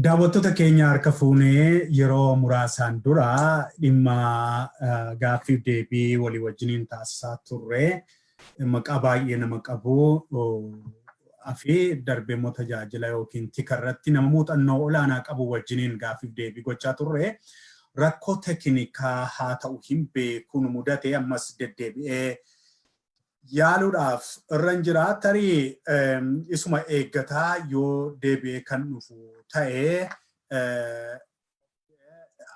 Daawwattoota keenya harka fuunee yeroo muraasaan dura dhimma gaaffiif deebii walii wajjiniin taasisaa turre maqaa baay'ee nama qabu fi darbeemmoo tajaajila yookiin tikarratti nama muuxannoo olaanaa qabu wajjiniin gaaffiif deebii gochaa turre rakkoo teknikaa haa ta'u hin beekuun mudate ammas deddeebi'ee yaaluudhaaf irran jira tarii isuma eeggataa yoo deebi'ee kan dhufu ta'ee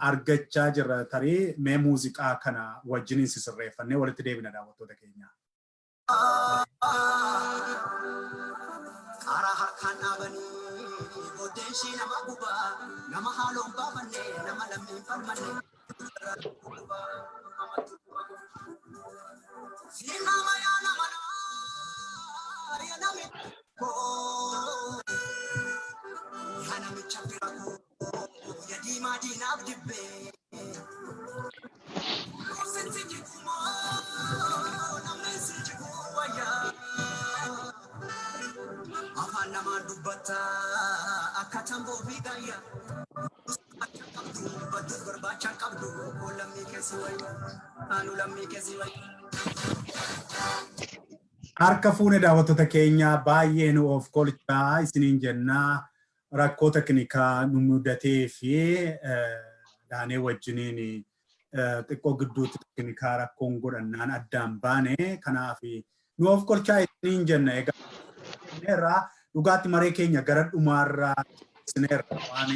argachaa jirra tarii mee muuziqaa kana wajjiniin sisirreeffannee walitti deebina daawwattoota keenya. Karaa harkaan dhaabanii booddeeshii nama gubaa nama haaloon baafannee nama lammiin falmannee. Sirna mayaana manaa yaadame koo yaadame chapirako yadi madinaaf dibbee sinti jikumoo namni si jikuu wayyaa afaan namaan dubbata akka tamboo fi gaayyaa baddu barbaachaan qabdu koo lammii keessi wayyaa anu lammii keessi wayyaa. Harka fuune daawwattoota keenya baay'ee nu of kolchaa isiniin jennaa rakkoo teknikaa nu mudatee fi daanee wajjiniin xiqqoo gidduutti teknikaa rakkoon godhannaan addaan baane kanaaf nu of kolchaa isiniin jenna egaa dhugaatti maree keenya gara dhumaarraa isineerra waan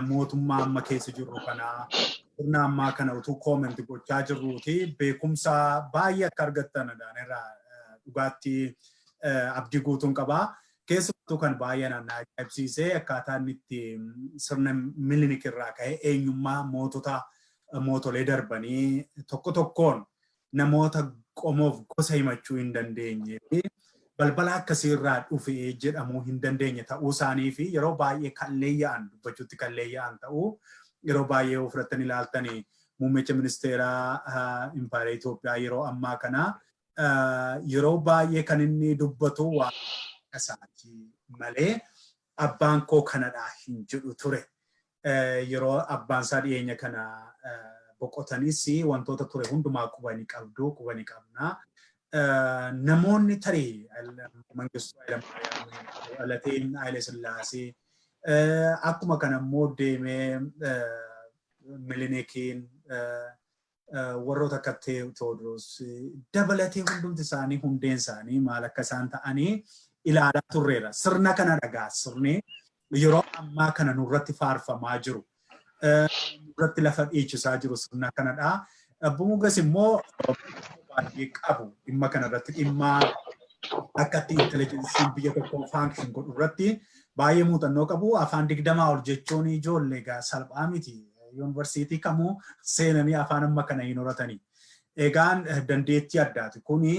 mootummaa amma keessa jirru kanaa sirna ammaa kana utuu koomenti gochaa jirruuti beekumsa baay'ee akka argattan daanerraa dhugaatti abdii guutuun qabaa. Keessattuu kan baay'ee naannaa ajaa'ibsiisee akkaataa inni itti sirna milinik irraa ka'ee eenyummaa mootolee darbanii tokko tokkoon namoota qomoof gosa himachuu hin dandeenye fi balbala akkasii irraa dhufee jedhamuu hin dandeenye ta'uu isaanii fi yeroo baay'ee kalleeyya'an dubbachuutti kalleeyya'an ta'uu yeroo baay'ee ofirratti ilaaltanii muummicha ministeeraa Impaayera Itoophiyaa yeroo ammaa kana yeroo baay'ee kan inni dubbatu waan isaati malee abbaan koo kanadha hin jedhu ture. Yeroo abbaan isaa dhiyeenya kana boqotanis wantoota ture hundumaa qubanii qabna. Namoonni tarii Mangistuu Hayilamaariyaam Haile Sillaasee akkuma kana immoo deemee Milinikiin warroota akka Tewoodiroos dabalatee hundumti isaanii hundeen isaanii maal akka isaan ta'anii ilaalaa turreera. Sirna kana dhagaa sirni yeroo ammaa kana nurratti faarfamaa jiru. Nurratti lafa dhiichisaa jiru sirna kanadha. Bumugas immoo baay'ee qabu dhimma kanarratti dhimma akkatti intelligensiin biyya tokkoo function godhu irratti baay'ee muuxannoo qabu. Afaan 20 ol jechuun ijoollee egaa salphaa miti. Yuunivarsiitii kamuu seenanii afaan amma kana hin horatanii. Egaan dandeettii addaati. Kuni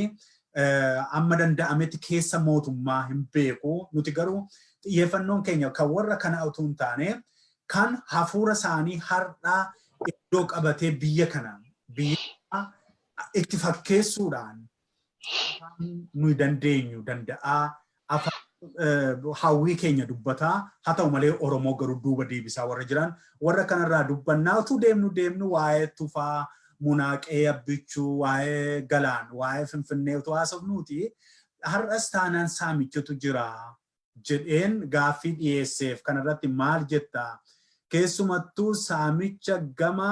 amma danda'ametti keessa mootummaa hin beeku. Nuti garuu xiyyeeffannoon keenya kan warra kana utuu hin taane kan hafuura isaanii har'aa iddoo qabatee biyya kana biyya itti fakkeessuudhaan nuyi dandeenyu danda'aa afaan hawwii keenya dubbataa haa ta'u malee Oromoo garuu duuba deebisaa warra jiran warra kanarraa dubbannaa utuu deemnu waa'ee tufaa munaaqee abbichuu waa'ee galaan waa'ee finfinnee utuu haasofnuuti har'as taanaan saamichatu jira jedheen gaaffii dhiyeesseef kanarratti maal jetta keessumattuu saamicha gama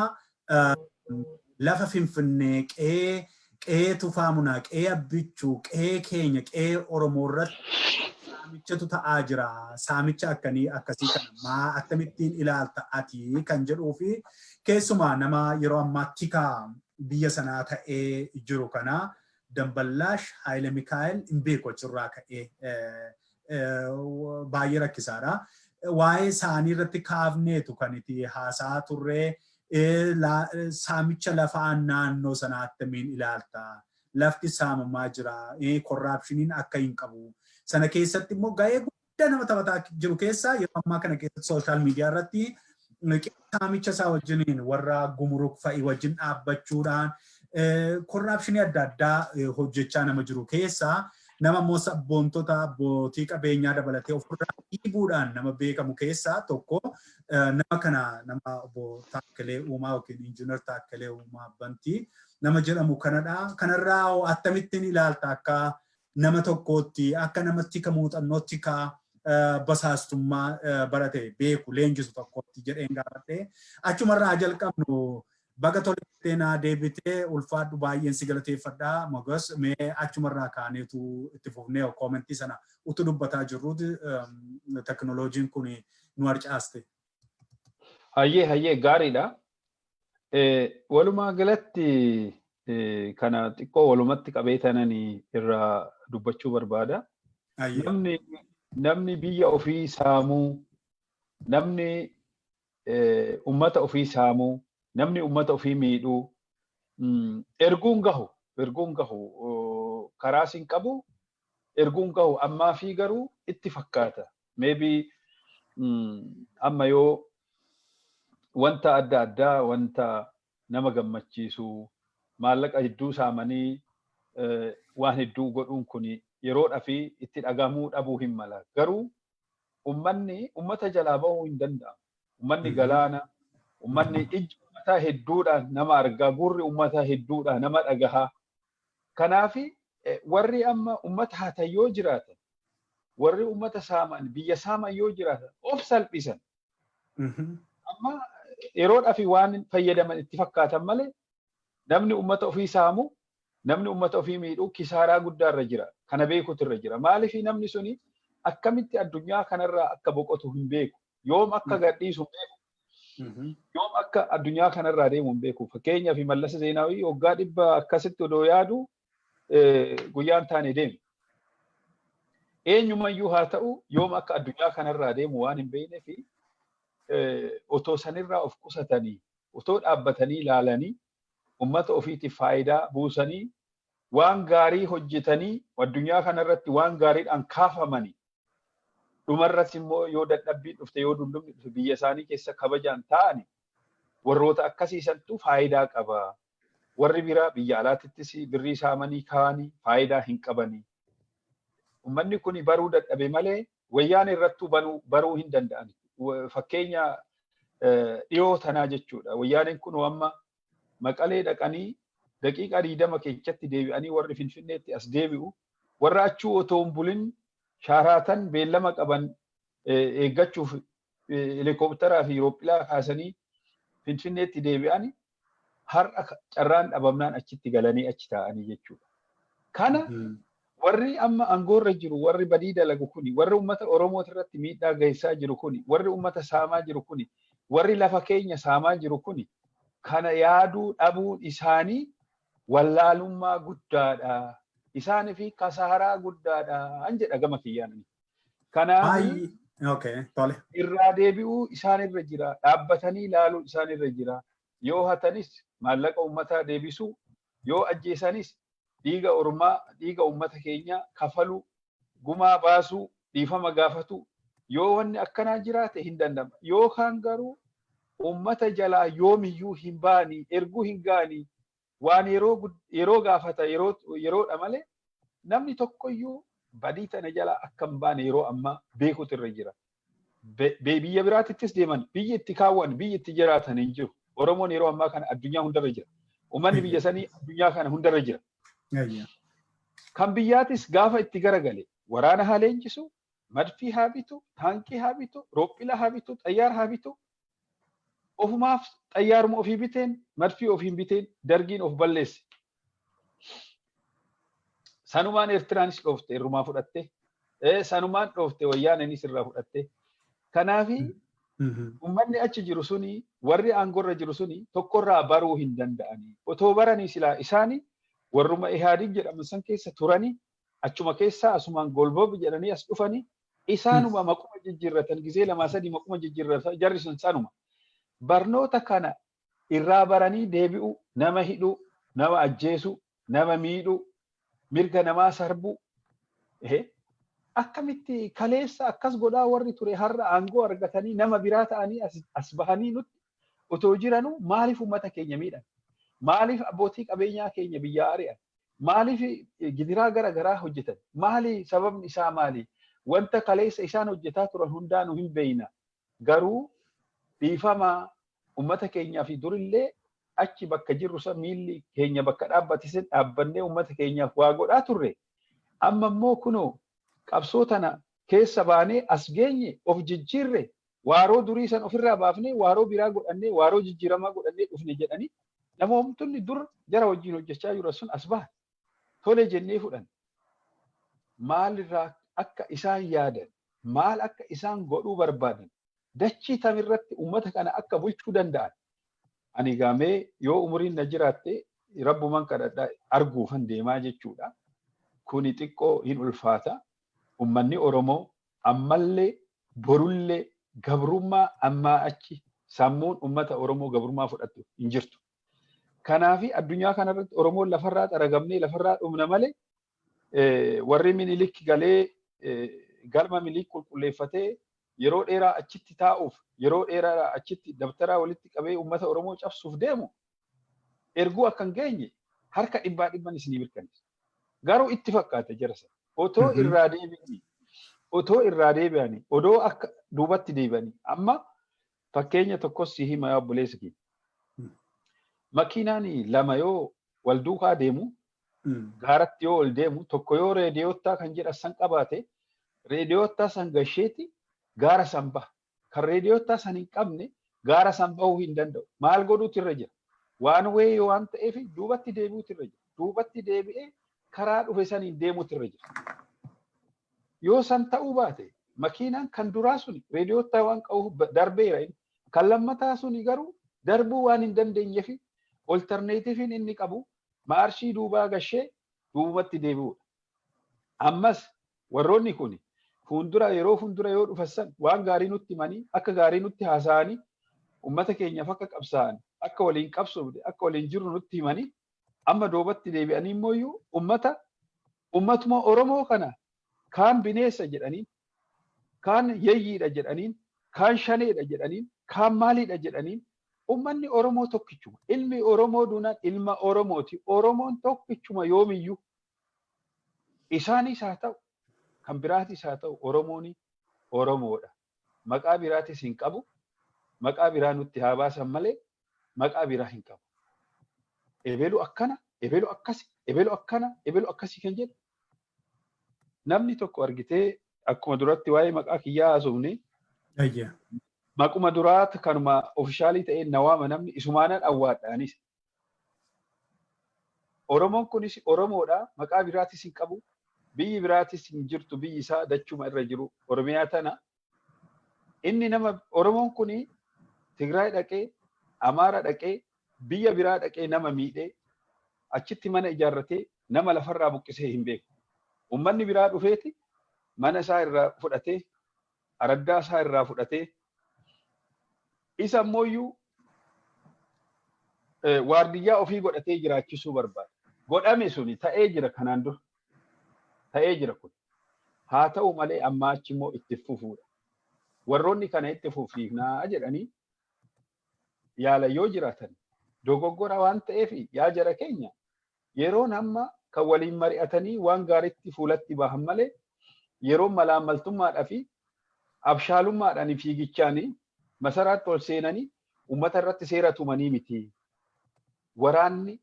lafa finfinnee qe'ee tufaa munaaqee abbichuu qe'ee keenya qe'ee Oromoo irratti saamichatu ta'aa jira. Saamicha akkasii kana akkamittiin ilaalta ati kan jedhuu fi keessumaa nama yeroo ammaa tikaa biyya sanaa ta'ee jiru kana Damballaash Haayile Mikaa'el hin beeku achirraa ka'ee baay'ee rakkisaadha. Waa'ee isaanii irratti kaafneetu kan itti haasaa turree saamicha lafaa naannoo sanaa attamiin ilaalta. Lafti saamamaa jira. Korraapshiniin akka hin qabu. Sana keessatti immoo ga'ee guddaa nama taphataa jiru keessaa yeroo ammaa kana keessatti sooshaal miidiyaa irratti Saamicha isaa wajjiniin warra gumruk fa'i wajjin dhaabbachuudhaan korraapshinii adda addaa hojjechaa nama jiru keessaa nama immoo sabboontota abbootii qabeenyaa dabalatee ofirraa dhiibuudhaan nama beekamu keessaa tokko nama kana nama obbo Taakkalee Uumaa yookiin Injiner Taakkalee Uumaa Bantii nama jedhamu kanadha. Kanarraa akkamittiin ilaalta akka nama tokkootti akka namatti ka muuxannootti ka basaastummaa barate beeku leenjisu tokkotti jedheen gaafadhe. Achumarraa jalqabnu baga tolettee naa deebitee ulfaadhu baay'een si galateeffadha. Mogas mee achumarraa kaaneetu itti fufnee koomentii sana utuu dubbataa jirruuti teknooloojiin kun nu harcaaste. Hayyee gaariidha. Walumaa galatti kana xiqqoo walumatti qabeetananii irraa dubbachuu barbaada. Namni biyya ofii saamuu, namni ummata ofii saamuu, namni ummata ofii miidhuu erguun gahu karaa sin qabu erguun gahu ammaa fi garuu itti fakkaata. Maybe amma yoo wanta adda addaa wanta nama gammachiisu maallaqa hedduu saamanii waan hedduu godhuun kun yeroodhaa fi itti dhagamuu dhabuu hin mala. Garuu ummata jalaa bahuu hin danda'amu. Ummanni galaana, ummanni ijji ummataa hedduudhaan nama argaa, gurri ummataa hedduudhaan nama dhagahaa. Kanaaf warri amma ummata hatan yoo jiraatan, warri ummata saaman, biyya saaman yoo jiraatan of salphisan. Amma yeroodhaa fi waan fayyadaman itti fakkaatan malee namni ummata ofii saamu, namni ummata ofii miidhuu kisaaraa guddaarra jira. Kana beekutu irra jira. Maaliif namni suni akkamitti addunyaa kanarraa akka boqotu hin beeku. Yoom akka gadhiisu hin beeku. Yoom akka addunyaa kanarraa deemu hin beeku. Fakkeenyaaf Mallas Zeenaawii waggaa 100 akkasitti odoo yaadu guyyaan taane deemu. Eenyumayyuu haa ta'u yoom akka addunyaa kanarraa deemu waan hin beeknee fi otoo sanirraa of qusatanii, otoo dhaabbatanii ilaalanii ummata ofiitiif faayidaa buusanii waan gaarii hojjetanii addunyaa kanarratti waan gaariidhaan kaafamanii dhumarratti immoo yoo dadhabbiin dhufte yoo dullumni dhufte biyya isaanii keessa kabajaan ta'ani warroota akkasiisantu faayidaa qaba. Warri biraa biyya alaatittis birrii saamanii kaanii faayidaa hin qabanii. Ummanni kun baruu dadhabe malee Wayane irrattuu baruu hin danda'an. Fakkeenya dhiyoo tanaa jechuudha. Wayyaneen kun amma Maqalee dhaqanii daqiiqaa 20 keessatti deebi'anii warri Finfinneetti as deebi'u warra achuu otoo hin bulin shaaraatan beellama qaban eeggachuuf helikoophitaraa fi Yurooppilaa kaasanii Finfinneetti deebi'anii har'a carraan dhabamnaan achitti galanii achi taa'anii jechuudha. Kana warri amma aangoorra jiru warri badii dalagu kuni warri ummata Oromoo irratti miidhaa geessaa jiru kuni warri ummata saamaa jiru kuni warri lafa keenya saamaa jiru kuni kana yaaduu dhabuun isaanii wallaalummaa guddaadha. Isaanii fi kasaaraa guddaadha an jedha gama kiyyaan. Kanaaf irraa deebi'uu isaan irra jira. Dhaabbatanii ilaaluu isaan irra jira. Yoo hatanis maallaqa ummataa deebisuu, yoo ajjeesanis dhiiga ormaa, dhiiga ummata keenyaa kafaluu, gumaa baasuu, dhiifama gaafatu. Yoo wanni akkanaa jiraate hin danda'ama. Yookaan garuu ummata jalaa yoomiyyuu hin baanii, erguu hin gaanii, waan yeroo gaafata yeroodha malee namni tokkoyyuu badii tana jalaa akka hin baane yeroo ammaa beekutu irra jira. Biyya biraatittis deeman, biyya itti kaawwan, biyya itti jiraatan hin jiru. Oromoon yeroo ammaa kana addunyaa hundarra jira. Uummanni biyya sanii addunyaa kana hundarra jira. Kan biyyaatis gaafa itti garagale waraana haa leenjisu, madfii haa bitu, taankii haa bitu, roophila haa bitu, xayyaara haa bitu. Ofumaaf xayyaaruma ofii biteen, madfii ofiin biteen dargiin of balleesse. Sanumaan Eertiraanis dhoofte irrumaa fudhatte. Sanumaan dhoofte Wayyaaneenis irraa fudhatte. Kanaafi uummanni achi jiru suni warri aangoorra jiru suni tokkorraa baruu hin danda'anii. Otoo baranii silaa isaanii warruma Ihaadiin jedhaman san keessa turanii achuma keessaa asumaan golboob jedhanii as dhufanii isaanuma maquma jijjiirratan gizee 2-3 maquma jijjiirratan jarri sun sanuma. Barnoota kana irraa baranii deebi'u, nama hidhuu, nama ajjeesuu, nama miidhuu, mirga namaa sarbuu. akkamitti kaleessa akkas godhaa warri ture har'a aangoo argatanii nama biraa ta'anii as bahanii nutti otoo jiranuu maaliif uummata keenya miidhan? Maaliif abbootii qabeenyaa keenya biyyaa ari'an? Maaliif gidiraa gara garaa hojjetan? Maali sababni isaa maali? Wanta kaleessa isaan hojjetaa turan hundaanuu hin beeyna. Garuu dhiifama uummata keenyaa fi durillee achi bakka jirru san miilli keenya bakka dhaabbatisen dhaabbannee uummata keenyaaf waa godhaa turre. Amma immoo kunoo qabsoo tana keessa baanee as geenye of jijjiirre waaroo durii san ofirraa baafnee waaroo biraa godhannee waaroo jijjiiramaa godhannee dhufne jedhanii namoonni dur jara wajjin hojjechaa jiran sun as bahan tole jennee fudhan. Maalirraa akka isaan yaadan maal akka isaan godhuu barbaadan dachii tamirratti uummata kana akka bulchuu danda'an. Ani gaamee yoo umuriin na jiraatte rabbuman kadhadhaa arguufan deemaa jechuudha. Kuni xiqqoo hin ulfaata. Ummanni Oromoo ammallee borullee gabrummaa ammaa achi sammuun ummata Oromoo gabrummaa fudhattu hin jirtu. Kanaafi addunyaa kanarratti Oromoon lafarraa xaragamnee lafarraa dhumna malee warri Minilik galee galma Minilik qulqulleeffatee yeroo dheeraa achitti taa'uuf yeroo dheeraa achitti dabtaraa walitti qabee ummata Oromoo cabsuuf deemu erguu akka hin geenye harka dhibban isinii mirkaneessa. Garuu itti fakkaata jarasa. Otoo irraa deebi'anii odoo akka duubatti deebi'anii amma fakkeenya tokkos si hima obboleessa keenya. Makiinaan lama yoo wal duukaa deemu gaaratti yoo ol deemu tokko yoo reediyoottaa kan jedhan san qabaate reediyoottaa san gasheeti gaara san baha. Kan reediyoottaa san hin qabne gaara san bahuu hin danda'u. Maal godhuutu irra jira? Waan wayii waan ta'eef duubatti deebi'uutu irra jira. Duubatti deebi'ee karaa dhufe saniin deemuutu irra jira. Yoo san ta'uu baate makiinaan kan duraa suni reediyoottaa waan qabuuf darbeera. Kan lammataa suni garuu darbuu waan hin dandeenyeef olterneetiifiin inni qabu maarshii duubaa gashee duubatti deebi'uudha. Ammas warroonni kun yeroo fuuldura yoo dhufassan waan gaarii nutti himanii akka gaarii nutti haasa'anii uummata keenyaaf akka qabsaa'an akka waliin qabsoofne akka waliin jirru nutti himanii amma duubatti deebi'anii immoo ummatuma Oromoo kana kaan bineessa jedhaniin kaan yayyiidha jedhaniin kaan shaneedha jedhaniin kaan maaliidha jedhaniin ummanni Oromoo tokkichuma ilmi Oromoo duunaan ilma Oromooti. Oromoon tokkichuma yoomiyyuu isaanis haa ta'u kan biraatis haa ta'u Oromooni Oromoodha. Maqaa biraatis hin qabu. Maqaa biraa nutti haa baasan malee maqaa biraa hin qabu. Ebelu akkana, ebelu akkasi, ebelu akkana, ebelu akkasi kan jedhu. Namni tokko argitee akkuma duratti waa'ee maqaa kiyyaa haasofne. Maquma duraat kanuma ofishaalii ta'ee nawaama namni isumaanan awwaadhaanis. Oromoon kunis Oromoodha. Maqaa biraatis hin qabu. Biyyi biraatis hin jirtu biyyi isaa dachuma irra jiru. Oromiyaa tana. Inni nama Oromoon kuni Tigraay dhaqee, Amaara dhaqee, biyya biraa dhaqee nama miidhee achitti mana ijaarratee nama lafarraa buqqisee hin beeku. Ummanni biraa dhufeeti mana isaa irraa fudhatee, araddaa isaa irraa fudhatee isa ammoo waardiyyaa ofii godhatee jiraachisuu barbaada. Godhame suni ta'ee jira kanaan dura. Ta'ee jira kun. Haa ta'u malee amma achi immoo itti fufuudha. Warroonni kana itti fufiifnaa jedhanii yaala yoo jiraatan dogoggora waan ta'eef yaa jara keenya yeroon amma kan waliin mari'atanii waan gaariitti fuulatti bahan malee yeroo malaamaltummaadhaa fi abshaalummaadhaan fiigichaanii masaraatti ol seenanii uummata irratti seera tumanii miti. Waraanni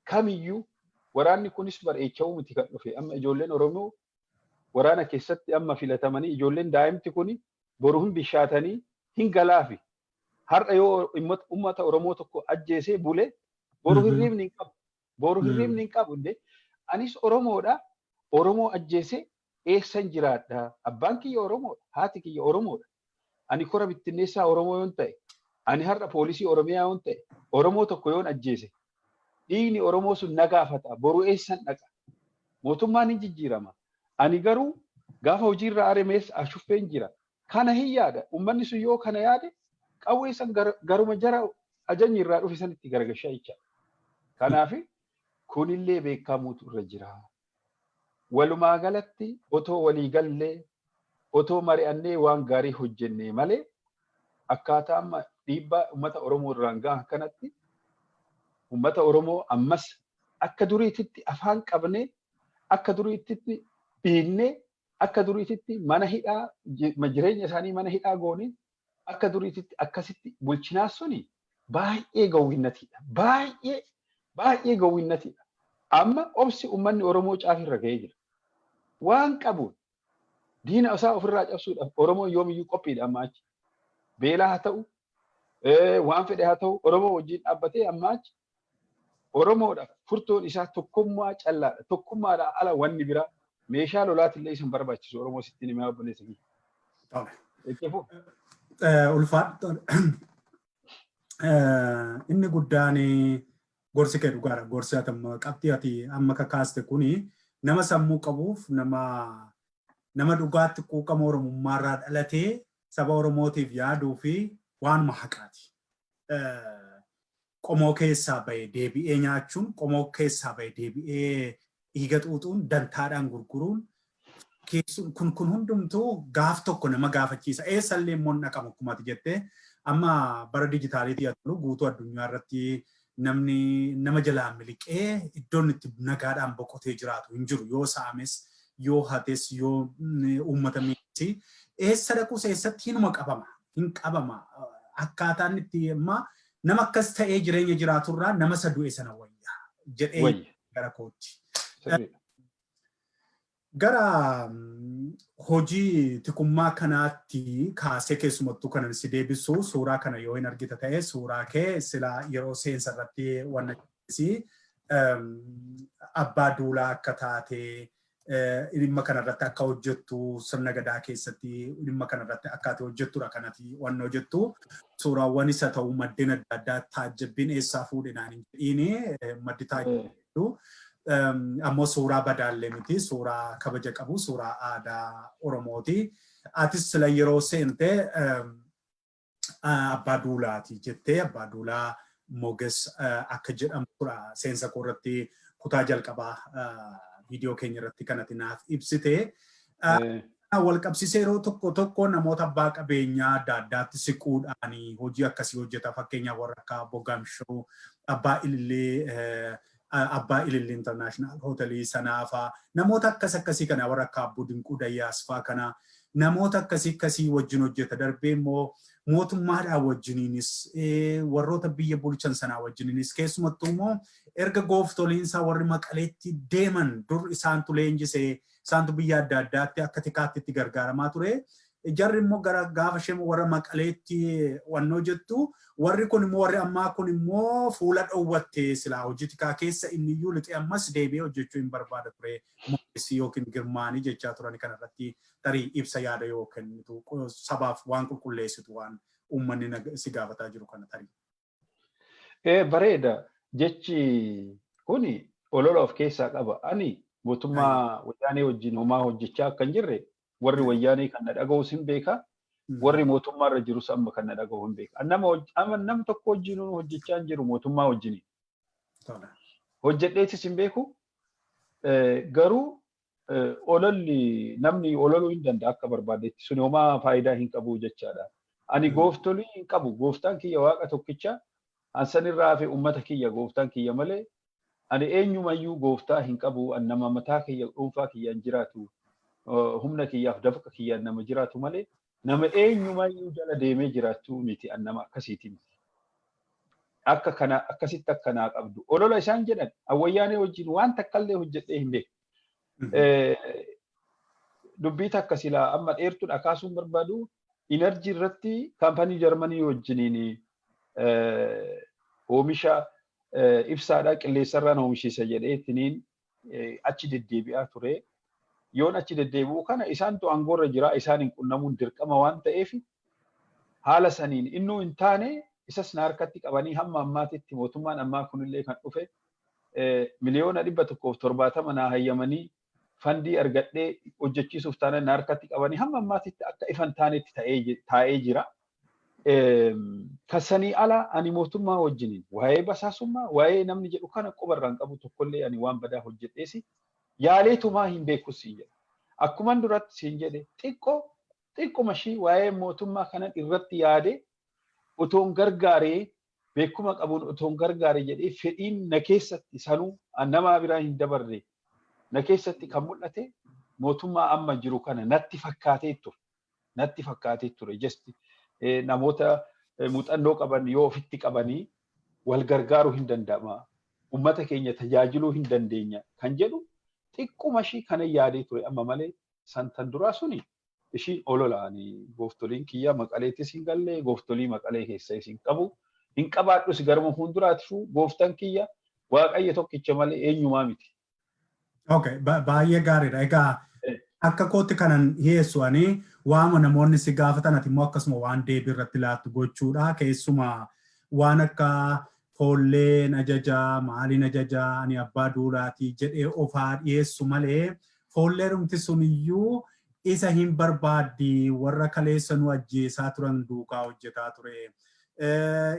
kamiyyuu waraanni kunis bareecha'uu miti kan dhufe amma ijoolleen Oromoo waraana keessatti amma filatamanii ijoolleen daa'imti kuni boru hin bishaatanii hin galaafi. Har'a yoo uummata Oromoo tokko ajjeesee bulee boru hirriibni hin qabu. Boru hirriibni hin qabu illee anis Oromoodha. Oromoo ajjeesee eessan jiraadha. Abbaan kiyya Oromoodha. Haati kiyya Oromoodha. Ani kora bittinneessaa Oromoo yoon ta'e, ani har'a poolisii Oromiyaa yoon ta'e, Oromoo tokko yoon ajjeese, dhiigni Oromoo sun nagaafata. Boru eessan dhaqa. Mootummaan hin jijjiirama. Ani garuu gaafa hojiirra ari'amees ashuffeen jira. Kana hin yaada. Uummanni sun yoo kana yaade qawwee san garuma jara ajajni irraa dhufe sanitti garagashaa jecha. Kanaaf kunillee beekamuutu irra jira. walumaa galatti otoo walii gallee otoo mari'annee waan gaarii hojjennee malee akkaataa amma dhiibbaa uummata Oromoo irraan gahan kanatti uummata Oromoo ammas akka duriititti afaan qabnee akka duriititti dhiignee akka duriititti mana hidhaa jireenya isaanii mana hidhaa goonee akka duriititti akkasitti bulchinaa suni baay'ee gowwinnatiidha. Baay'ee gowwinnatiidha. Amma obsi uummanni Oromoo caafirra ga'ee jira. Waan qabuun diina isaa ofirraa cabsuudhaaf Oromoo yoomiyyuu qophiidha amma achi. Beelaa haa ta'u, waan fedhe haa ta'u, Oromoo wajjin dhaabbatee amma achi Oromoodhaaf furtuun isaa tokkummaa callaadha. Tokkummaadhaa ala wanni biraa meeshaa lolaatillee isin barbaachisu Oromoo sittiin himee obboleessa kiyya. Inni guddaan gorsi kee dhugaadha. Gorsi qabxii ati amma kakaaste kuni nama sammuu qabuuf nama dhugaatti quuqama Oromummaarraa dhalatee saba Oromootiif yaaduu fi waanuma haqaati. Qomoo keessaa bahee deebi'ee nyaachuun, qomoo keessaa bahee deebi'ee dhiiga xuuxuun, dantaadhaan gurguruun kun hundumtuu gaaf tokko nama gaafachiisa. Eessallee immoo naqamu akkuma ati jettee amma bara dijitaaliitii haa guutuu addunyaa irratti nama jalaan miliqee iddoon itti nagaadhaan boqotee jiraatu hin jiru. Yoo saames, yoo hates, yoo uummata miidhasi eessa dhaquus eessatti hinuma qabama. Hin qabama. Akkaataan itti amma nama akkas ta'ee jireenya jiraaturraa nama isa du'e sana wayya jedhee gara kootti. Gara hojii tikummaa kanaatti kaasee keessumattuu kanan si deebisu suuraa kana yoo hin argita ta'e suuraa kee sila yeroo seensa irratti waan abbaa duulaa akka taate dhimma kanarratti akka hojjettu sirna gadaa keessatti dhimma kanarratti akka ati hojjettudha kanati waan hojjettu suuraawwan isa ta'uu maddeen adda addaa taajjabbiin eessaa fuudhinaan hin jedhiini maddi taajjabbiidhu. Ammoo suuraa badaallee miti suuraa kabaja qabu suuraa aadaa Oromooti. Atis sila yeroo seente abbaa duulaati jettee abbaa duulaa Moges akka jedhamudha seensa koo irratti kutaa jalqabaa viidiyoo keenya irratti kanatti naaf ibsite. Wal qabsiisee yeroo tokko namoota abbaa qabeenyaa adda addaatti siquudhaan hojii akkasii hojjeta. Fakkeenyaaf warra akka Bogamshoo, Abbaa Ilillee, Abbaa Ilillee International Hotelii sanaafa namoota akkasii kana warra akka Abbuu Dinquu Dayyaasfaa kana namoota akkasii wajjin hojjeta. Darbee immoo mootummaadhaan wajjiniinis warroota biyya bulchan sanaa wajjiniinis keessumattuu immoo erga gooftoliinsaa warri Maqaleetti deeman dur isaantu leenjisee isaantu biyya adda addaatti akka tikaatti itti gargaaramaa ture. Jarri immoo gara gaafa ishee warra Maqaleetti wannoo jettu warri kun immoo warri ammaa kun immoo fuula dhowwattee silaa hojii tikaa keessa inni iyyuu lixee ammas deebi'ee hojjechuu hin barbaada ture. Muuxessi yookiin girmaanii jechaa turan kanarratti tarii ibsa yaada yoo kennitu sabaaf waan qulqulleessitu waan uummanni si gaafataa jiru kana tarii. Bareeda jechi kuni olola of keessaa qaba. Ani mootummaa Wayyaanee wajjin homaa hojjechaa akka hin jirre warri Wayyaanee kan na dhaga'u sin beeka. Warri mootummaa irra jirus amma kan na dhaga'u hin beeka. Nama tokko wajjin hojjechaa hin jiru mootummaa wajjin. Hojjedheetis hin beeku. Garuu ololli namni ololuu hin danda'a akka barbaadetti sun homaa faayidaa hin qabu jechaadha. Ani gooftolii hin qabu. Gooftaan kiyya waaqa tokkicha. Ansan irraa hafe uummata kiyya gooftaan kiyya malee ani eenyumayyuu gooftaa hin qabu. An nama mataa kiyya dhuunfaa kiyyaan jiraatu. Humna kiyyaaf dafqa kiyyaan nama jiraatu malee nama eenyumayyuu jala deemee jiraachuu miti an nama akkasiiti miti. Akka kana akkasitti akkanaa qabdu. Olola isaan jedhan Wayyaanee wajjin waan takkallee hojjedhee hin beeku. Dubbii takka silaa amma dheertuudha kaasuun barbaadu inerjii irratti kaampanii Jarmanii wajjiniin oomisha ibsaadhaa qilleensarraan oomishisa jedhee ittiin achi deddeebi'aa ture. Yoon achi deddeebi'u kana isaantu aangoorra jira isaan hin qunnamuun dirqama waan ta'eef haala saniin innuu hin taane isas na harkatti qabanii hamma ammaatitti mootummaan ammaa kunillee kan dhufe miliyoona 170 naa hayyamanii fandii argadhee hojjechiisuuf taanaan na harkatti qabanii hamma ammaatitti akka ifan taanetti taa'ee jira. Kasanii ala ani mootummaa wajjiniin waa'ee basaasummaa waa'ee namni jedhu kana qubarraan qabu tokkollee ani waan badaa hojjedheesi yaaleetumaa hin beeku siin jedha. Akkuman duratti siin jedhe xiqquma ishii waa'ee mootummaa kana irratti yaade utoon gargaaree beekuma qabuun utoon gargaaree jedhee fedhiin na keessatti sanuu nama biraa hin dabarre na keessatti kan mul'ate mootummaa amma jiru kana natti fakkaatee ture jesti namoota muuxannoo qaban yoo ofitti qabanii wal gargaaruu hin danda'ama ummata keenya tajaajiluu hin dandeenya kan jedhu xiqquma ishii kana yaadee ture amma malee santan duraa suni ishii ololaanii gooftoliin kiyya maqaleettis hin galle gooftolii maqalee keessa isin qabu hin qabaadhus garuma fuulduraatifu gooftan kiyya waaqayyo tokkicha malee eenyumaa miti. Okay, baay'ee gaariidha. Egaa akka kootti kanan dhiyeessu ani waama namoonni si gaafatan ati immoo akkasuma waan deebii irratti laattu gochuudha. Keessumaa waan akka foolleen ajajaa, maaliin ajajaa, ani abbaa duulaatii jedhee ofaa dhiyeessu malee foolleen dhumti sun iyyuu isa hin barbaaddi warra kaleessa nu ajjeesaa turan duukaa hojjetaa ture.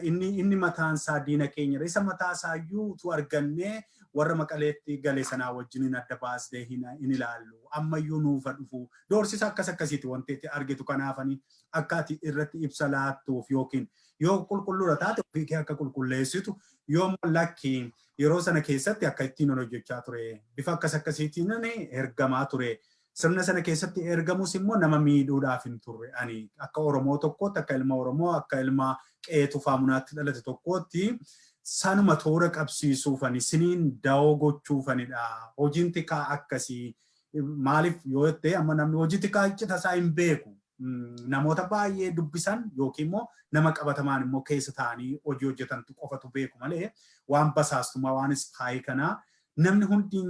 Inni mataan isaa diina keenya isa mataa isaa iyyuu tu argannee warra maqaleetti galee sanaa wajjin adda baasdee hin ilaallu ammayyuu nuufa dhufu doorsisa akkasiiti wanti itti argitu kanaafanii akka ati irratti ibsa laattuuf yookiin yoo qulqulluudha taate ofii kee akka qulqulleessitu yoo lakki yeroo sana keessatti akka ittiin hojjechaa ture bifa akkasiitiin ergamaa ture. Sirna sana keessatti ergamus immoo nama miidhuudhaaf hin turre ani akka Oromoo tokkootti akka ilma Oromoo akka ilma qeetu faamunaatti dhalate tokkootti sanuma toora qabsiisuufani siniin da'oo gochuufanidha. Hojiin tikaa akkasii maaliif yoo ta'e amma namni hojii tikaa iccita isaa hin beeku. Namoota baay'ee dubbisan yookiin immoo nama qabatamaan immoo keessa ta'anii hojii hojjetantu qofatu beeku malee waan basaastummaa waan ispaayii kanaa namni hundi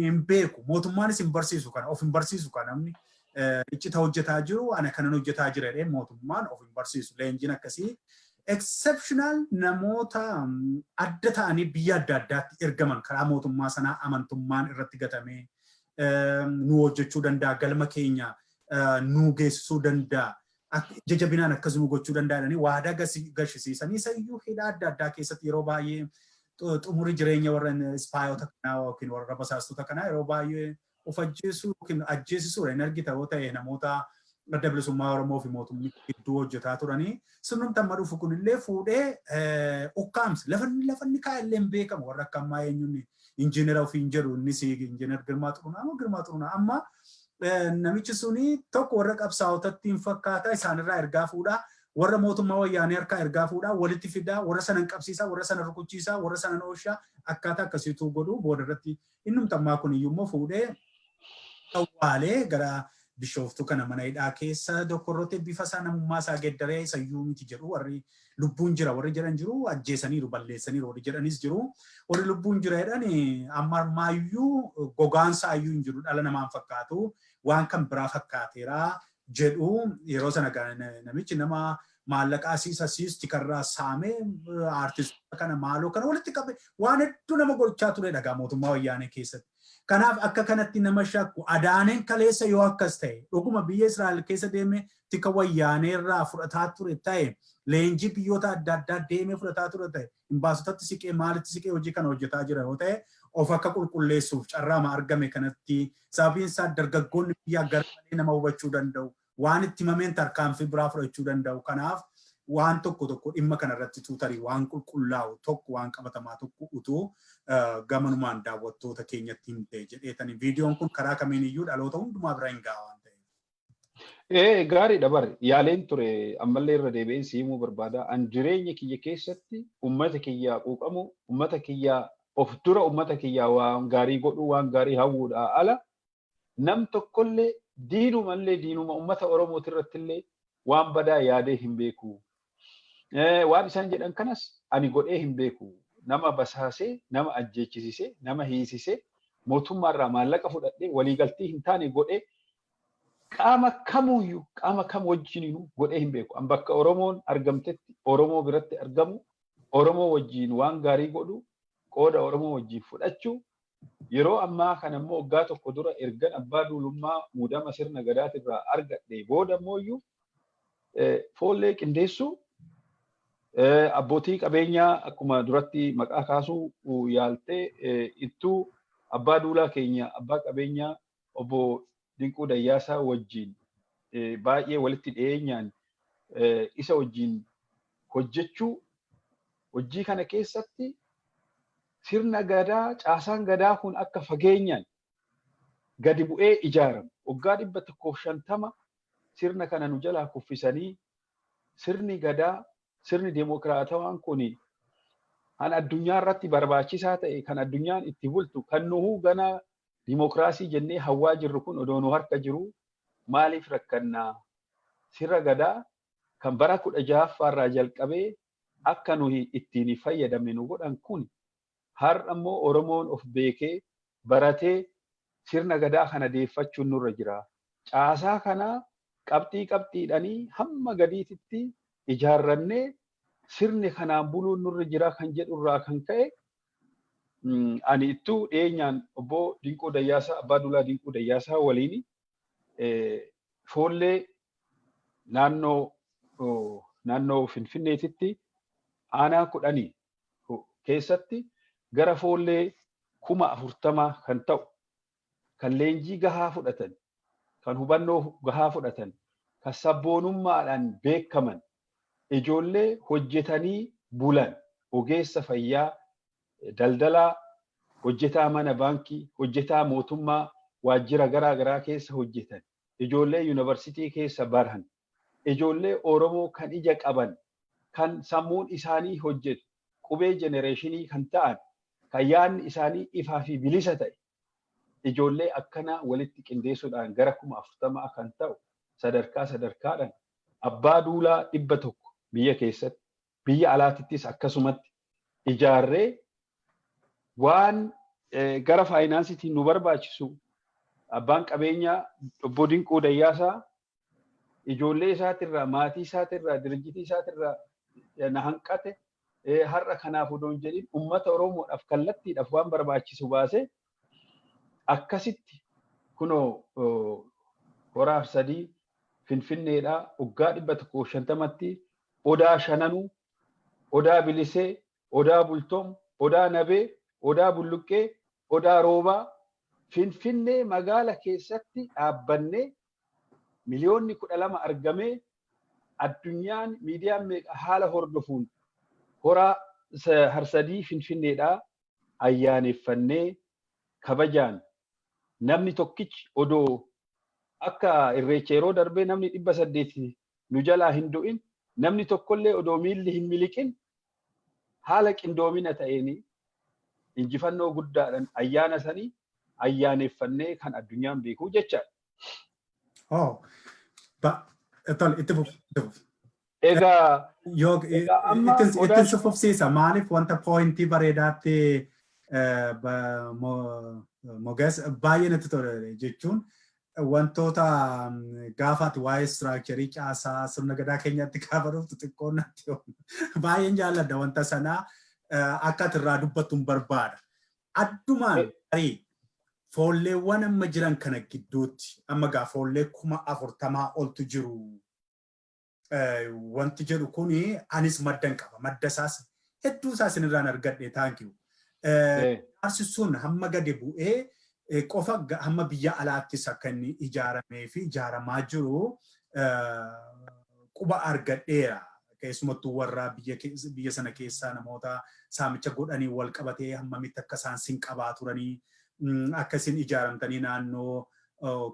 hin beeku. Mootummaanis hin barsiisu kana of hin barsiisu kana namni iccita hojjetaa jiru ana kanan hojjetaa jira jedhee mootummaan of hin barsiisu. Leenjiin akkasii exceptional namoota adda ta'anii biyya adda addaatti ergaman karaa mootummaa sanaa amantummaan irratti gatamee nu hojjechuu danda'a galma keenya nu geessisuu danda'a jajabinaan akkas nu gochuu danda'anii waadaa gashisiisanii isayyuu hidhaa adda addaa keessatti yeroo baay'ee xumuri jireenya warra ispaayota kanaa yookiin warra basaastota kanaa yeroo baay'ee of ajjeesuu yookiin ajjeesisuu hin argita yoo ta'e namoota adda bilisummaa Oromoo fi mootummaa gidduu hojjetaa turanii sirnumti amma dhufu kunillee fuudhee ukkaamse lafanni kaa'ellee hin beekamu warra akka ammaa eenyuun injinera ofiin jedhu innis injiner Girmaa Xurunaa amma namichi suni tokko warra qabsaa'otatti hin fakkaata isaanirraa ergaa fuudhaa warra mootummaa wayyaanee harkaa ergaa fuudhaa walitti fidaa warra sanan qabsiisaa warra sanan rukuchiisaa warra sanan ooshaa akkaataa akkasiitu godhu booda irratti innumti ammaa kun iyyuu immoo fuudhee awwaalee gara Bishooftuu kana mana hidhaa keessa dokkorrootee bifa isaa namummaa isaa geeddaree isayyuu miti jedhu warri lubbuun jira warri jedhan jiru ajjeesaniiru balleessaniiru warri jedhanis jiru warri lubbuun jira jedhan ammaayyuu gogaansaa iyyuu hin jiru dhala namaan fakkaatu waan kan biraa fakkaateera jedhu yeroo sana namichi nama maallaqaa siisti karraa saamee aartistoota kana maaloo kana walitti qabe waan hedduu nama gochaa ture dhagaa mootummaa wayyaanee keessatti. Kanaaf akka kanatti nama shakku Adaaneen kaleessa yoo akkas ta'e dhuguma biyya Israa'el keessa deemee tika wayyaanee irraa fudhataa ture ta'e leenjii biyyoota adda addaa deemee fudhataa ture ta'e imbaasotatti siqee maalitti siqee hojii kana hojjetaa jira yoo ta'e of akka qulqulleessuuf carraama argame kanatti sababiin isaa dargaggoonni biyyaa garmalee nama hubachuu danda'u waan itti himameen tarkaanfii biraa fudhachuu danda'u kanaaf waan tokko dhimma kanarratti tuutarii waan qulqullaa'u tokko waan qabatamaa tokko utuu gamanumaan daawwattoota keenyatti hin ta'e jedheetanii viidiyoon kun karaa kamiin iyyuu dhaloota hundumaa bira hin ga'a waan ta'eef. Gaariidha bari yaaleen ture ammallee irra deebi'een siimuu barbaada an jireenya kiyya keessatti ummata kiyyaa quuqamu ummata kiyyaa of dura ummata kiyyaa waan gaarii godhu waan gaarii hawwuudha ala nam tokkollee diinuma ummata Oromooti irrattillee waan badaa yaadee hin beeku. Waan isaan jedhan kanas ani godhee hin beeku. Nama basaasee, nama ajjeechisisee, nama hiisisee, mootummaarraa maallaqa fudhadhee waliigaltii hin taane godhee qaama kam wajjin godhee hin beeku. An bakka Oromoon argamtetti Oromoo biratti argamu, Oromoo wajjin waan gaarii godhu, qooda Oromoo wajjin fudhachuu yeroo ammaa kana immoo waggaa tokko dura ergan abbaa duulummaa muudama sirna gadaatirraa argadhe booda immoo iyyuu foollee qindeessuu abbootii qabeenyaa akkuma duratti maqaa kaasuu yaaltee ittuu abbaa duulaa keenya abbaa qabeenyaa obbo Dinquu Dayyaasaa wajjin baay'ee walitti dhiyeenyaan isa wajjin hojjechuu hojii kana keessatti sirna gadaa caasaan gadaa kun akka fageenyaan gadi bu'ee ijaaramu waggaa 150 sirna kana nu jalaa kuffisanii sirni gadaa sirni demokraatawaan kun kan addunyaa irratti barbaachisaa ta'e kan addunyaan itti bultu kan nuhu gana dimokiraasii jennee hawwaa jirru kun odoo nu harka jiru maaliif rakkannaa sirna gadaa kan bara 16ffaa irraa jalqabee akka nuhi ittiin fayyadamne nu godhan kun har'a ammoo Oromoon of beekee baratee sirna gadaa kana deeffachuun nurra jira. Caasaa kana qabxiidhanii hamma gadiititti ijaarrannee sirni kanaan buluun nurra jira kan jedhurraa kan ka'e ani ittuu dhiyeenyaan obbo Dinquu Dayyaasaa abbaa duulaa Dinquu Dayyaasaa waliin foollee naannoo Finfinneetitti aanaa 10 keessatti gara foollee 40,000 kan ta'u kan leenjii gahaa fudhatan kan hubannoo gahaa fudhatan kan sabboonummaadhaan beekaman ijoollee hojjetanii bulan ogeessa fayyaa daldalaa hojjetaa mana baankii hojjetaa mootummaa waajjira garaa garaa keessa hojjetan ijoollee yuunivarsiitii keessa baran ijoollee Oromoo kan ija qaban kan sammuun isaanii hojjetu qubee jenereeshinii kan ta'an kan yaadni isaanii ifaa fi bilisa ta'e ijoollee akkana walitti qindeessuudhaan gara 40,000 kan ta'u sadarkaadhaan abbaa duulaa 100 biyya keessatti biyya alaatittis akkasumatti ijaarree waan gara faayinaansiitiin nu barbaachisu abbaan qabeenyaa obbo Dinquu Dayyaasaa ijoollee isaatirraa maatii isaatirraa dirjitii isaatirraa na hanqate har'a kanaaf odoon jedhin ummata Oromoodhaaf kallattiidhaaf waan barbaachisu baasee akkasitti kunoo horaa sadii Finfinneedhaa waggaa 150tti odaa shananuu odaa bilisee odaa bultoom odaa nabee odaa bulluqqee odaa roobaa Finfinnee magaala keessatti dhaabbannee miliyoonni 12 argamee addunyaan miidiyaan haala hordofuun horaa harsadii Finfinneedhaa ayyaaneffannee kabajaan namni tokkichi odoo akka irreecha yeroo darbee namni 800 nu jalaa hin du'in namni tokkollee odoo miilli hin miliqin haala qindoomina ta'een injifannoo guddaadhaan ayyaana sanii ayyaaneffannee kan addunyaan beekuu jechaadha. Itti fufu. Egaa ittiin sufufsiisa maaliif wanta poointii bareedaatti moges baay'ee natti tole jechuun wantoota gaafaati waa'ee istiraakcharii caasaa sirna gadaa keenyatti gaafa dhuftu xiqqoon natti baay'een jaalladha wanta sanaa akka irraa dubbattuun barbaada. Addumaan tarii foolleewwan amma jiran kana gidduutti amma gaa foollee 40,000 oltu jiru. Wanti jedhu kuni anis maddan qaba. Madda isaas hedduu isaas irraan argadhe taankiyu. Ijaarsi sun hamma gadi bu'ee qofa hamma biyya alaattis akka inni ijaaramee fi ijaaramaa jiru quba argadheera. Keessumattuu warra biyya sana keessaa namoota saamicha godhanii wal qabatee hammamitti akka isaan sin qabaa turanii akkasiin ijaaramtanii naannoo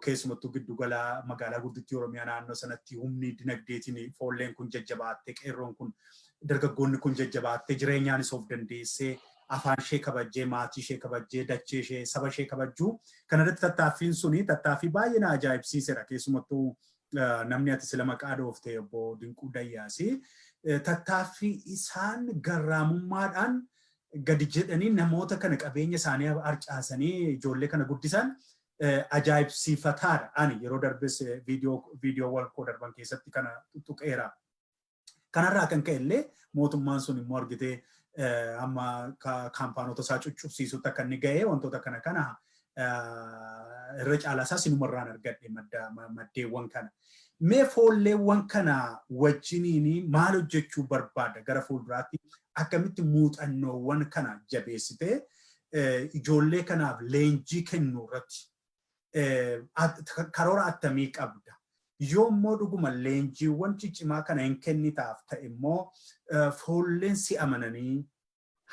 keessumattuu giddugala magaalaa guddittii Oromiyaa naannoo sanatti humni dinagdeetiin foolleen kun jajjabaattee qeerroon kun dargaggoonni kun jajjabaattee jireenyaanis of dandeessee afaan ishee kabajjee maatii ishee kabajjee dachee ishee saba ishee kabajjuu kanarratti tattaaffiin suni tattaaffii baay'ee na ajaa'ibsiiseera keessumattuu namni ati sila maqaa dhooftee obbo Dinquu Dayyaasii tattaaffii isaan garraamummaadhaan gadi jedhanii namoota kana qabeenya isaanii harcaasanii ijoollee kana guddisan ajaa'ibsiifataadha. Ani yeroo darbes viidiyoo wal koo darban keessatti kana tuttuqeera. Kanarraa kan ka'e illee mootummaan sun immoo argitee amma kaampaanota isaa cuccubsiisutti akka inni ga'ee wantoota kana irra caalaa isaa sinumarraan argadhe maddeewwan kana. Mee foolleewwan kana wajjiniin maal hojjechuu barbaada gara fuulduraatti akkamitti muuxannoowwan kana jabeessitee ijoollee kanaaf leenjii kennu irratti karoora attamii qabda. Yoommoo dhuguma leenjiiwwan ciccimaa kana hin kennitaaf ta'e immoo foolleen si amananii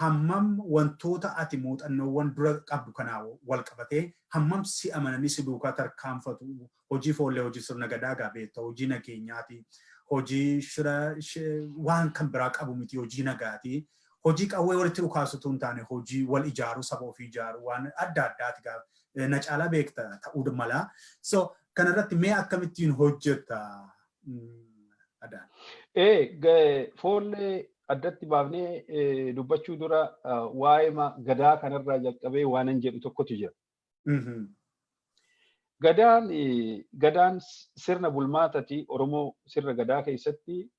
hammam wantoota ati muuxannoowwan dura qabdu kanaa wal qabatee hammam si amananii si duukaa tarkaanfatu hojii foollee hojii sirna gadaa gaabeetta hojii nageenyaati hojii shira waan kan biraa qabu miti hojii nagaati hojii qawwee walitti dhukaasutu hin taane hojii wal ijaaru saba ofii ijaaru waan adda addaati gaaf na caalaa beekta ta'uu mala so kanarratti mee akkamittiin hojjetta Adaan? Foollee addatti baafnee dubbachuu dura waa'ee gadaa kanarraa jalqabee waanan jedhu tokkotu jira. Gadaan sirna bulmaatati Oromoo sirna gadaa keessatti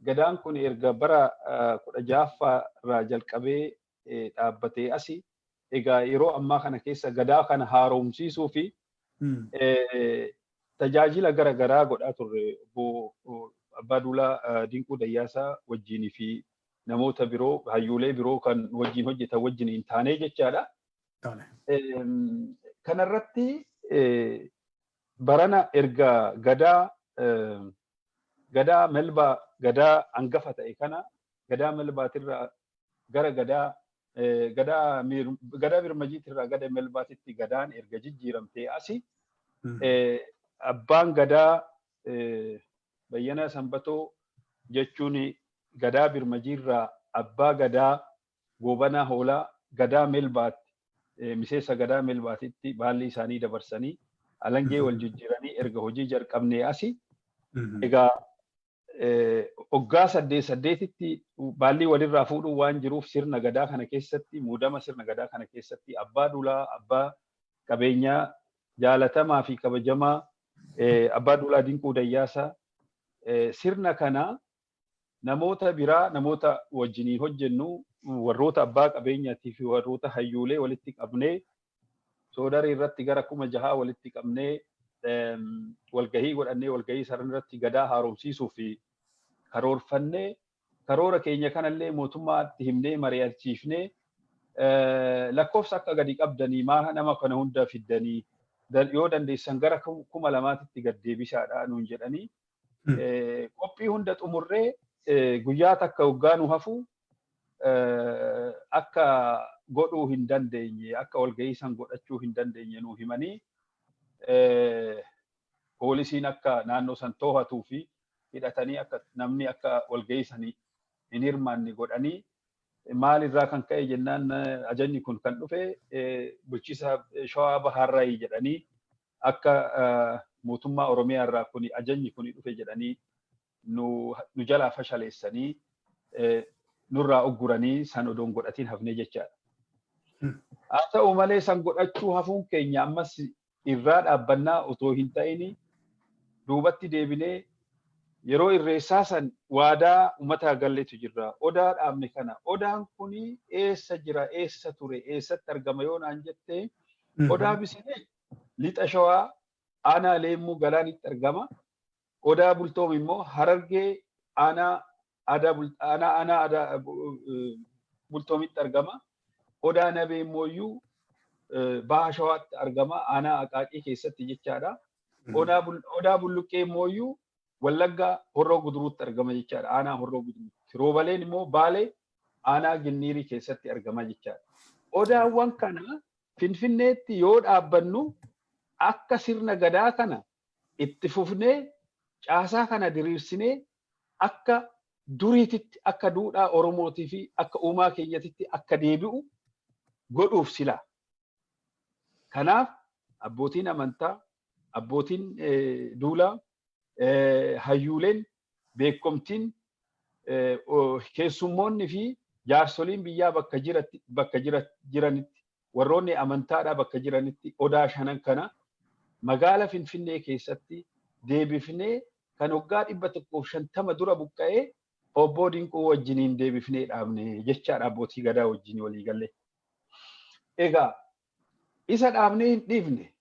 gadaan kun erga bara 16ffaa irraa jalqabee dhaabbatee asi egaa yeroo ammaa kana keessa gadaa kana haaromsiisuu fi tajaajila gara garaa godhaa turre Abbaa Duulaa Dinquu Dayyaasaa wajjinii fi namoota biroo hayyuulee biroo kan wajjin hojjetan wajjin hin taane jechaadha. Kanarratti barana erga gadaa melbaa gadaa hangafa ta'e kana gadaa melbaatirraa gara gadaa birmajiitirraa gara melbaatitti gadaan erga jijjiiramtee asi abbaan gadaa Bayyana Sanbatoo jechuun gadaa birmajiirraa abbaa gadaa goobanaa hoolaa gadaa melbaatti miseensa gadaa melbaatitti baalli isaanii dabarsanii alangee wal jijjiiranii erga hojii jalqabnee asi egaa waggaa 8 baalli walirraa fuudhuu waan jiruuf sirna gadaa kana keessatti muudama sirna gadaa kana keessatti abbaa duulaa abbaa qabeenyaa jaalatamaa fi kabajamaa Abbaa Duulaa Dinquu Dayyaasaa sirna kana namoota biraa namoota wajjinii hojjennu warroota abbaa qabeenyaatii fi warroota hayyuulee walitti qabnee soodarii irratti gara 6,000 walitti qabnee walgahii godhannee walgahii saran irratti gadaa haaromsiisuu fi karoorfannee karoora keenya kanallee mootummaatti himnee mari'achiifnee lakkoofsa akka gadi qabdanii maa nama kana hunda fiddanii yoo dandeessan gara 2,000tti gad deebisaadha nuun jedhanii qophii hunda xumurree guyyaa takka waggaa nu hafu akka godhuu hin dandeenye akka walgahii san godhachuu hin dandeenye nuu himanii poolisiin akka naannoo san to'atuu fi hidhatanii akka namni akka walgahii sanii hin hirmaanne godhanii maalirraa kan ka'e jennaan ajajni kun kan dhufe bulchiisa Shawaa Bahaarraayii jedhanii akka mootummaa Oromiyaa irraa kun ajajni kun dhufe jedhanii nu jalaa fashaleessanii nurraa ugguranii san odoon godhatiin hafnee jechaadha. Haa ta'u malee san godhachuu hafuun keenya ammas irraa dhaabbannaa otoo hin ta'in duubatti deebinee yeroo irreessaa san waadaa uummataa galleetu jirra. Odaa dhaabne kana odaan kuni eessa jira eessa ture eessatti argama yoo naan jettee odaa bisinee lixa Shawaa aanaa Leemmuu Galaanitti argama. Odaa bultoom immoo Harargee aanaa bultoomitti argama. Odaa Nabee immoo Baha Shawaatti argama aanaa Aqaaqii keessatti jechaadha. Odaa Bulluqqee immoo Wallaggaa Horroo Guduruutti argama jechaadha. Aanaa Horroo Guduruutti. Roobaleen immoo Baalee aanaa Ginniirii keessatti argama jechaadha. Odaawwan kana Finfinneetti yoo dhaabbannu akka sirna gadaa kana itti fufnee caasaa kana diriirsinee akka duriititti akka duudhaa Oromootii fi akka uumaa keenyatitti akka deebi'u godhuuf sila. Kanaaf abbootiin amantaa, abbootiin duulaa, hayyuuleen, beekomtiin, keessummoonni fi jaarsoliin biyyaa bakka jiranitti warroonni amantaadhaa bakka jiranitti odaa shanan kana magaala Finfinnee keessatti deebifnee kan waggaa 150 dura buqqa'ee obbo Dinquu wajjiniin deebifnee dhaabne jechaadha abbootii gadaa wajjin walii galle. Egaa isa dhaabnee hin dhiifne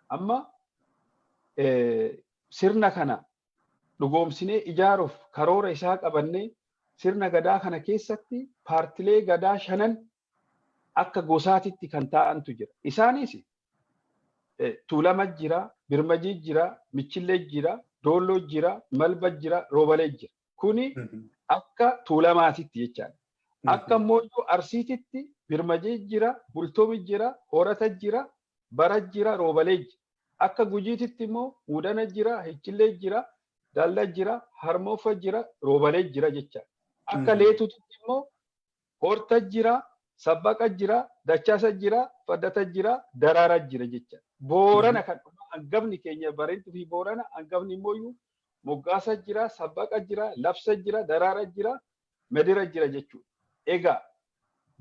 amma sirna kana dhugoomsinee ijaaruuf karoora isaa qabannee sirna gadaa kana keessatti paartilee gadaa shanan akka gosaatitti kan taa'antu jira. Isaanis tuulama jira, birmajii jira, michillee jira, doolloo jira, malba jira, roobalee jira. Kuni akka tuulamaatitti jechaadha. Akka immoo arsiititti birmajii jira, bultoomi jira, horata jira, bara jira, roobalee jira. Akka gujiititti immoo mudana jira, hichillee jira, dalla jira, harmoofa jira, roobalee jira jechaadha. Akka leetutti immoo horta jira, sabbaqa jira, dachaasa jira, faddata jira, daraara jira jechaadha. Boorana kan hangafni keenya bareedu fi boorana hangafni immoo moggaasa jira, sabbaqa jira, labsa jira, daraara jira, medira jira jechuudha. Egaa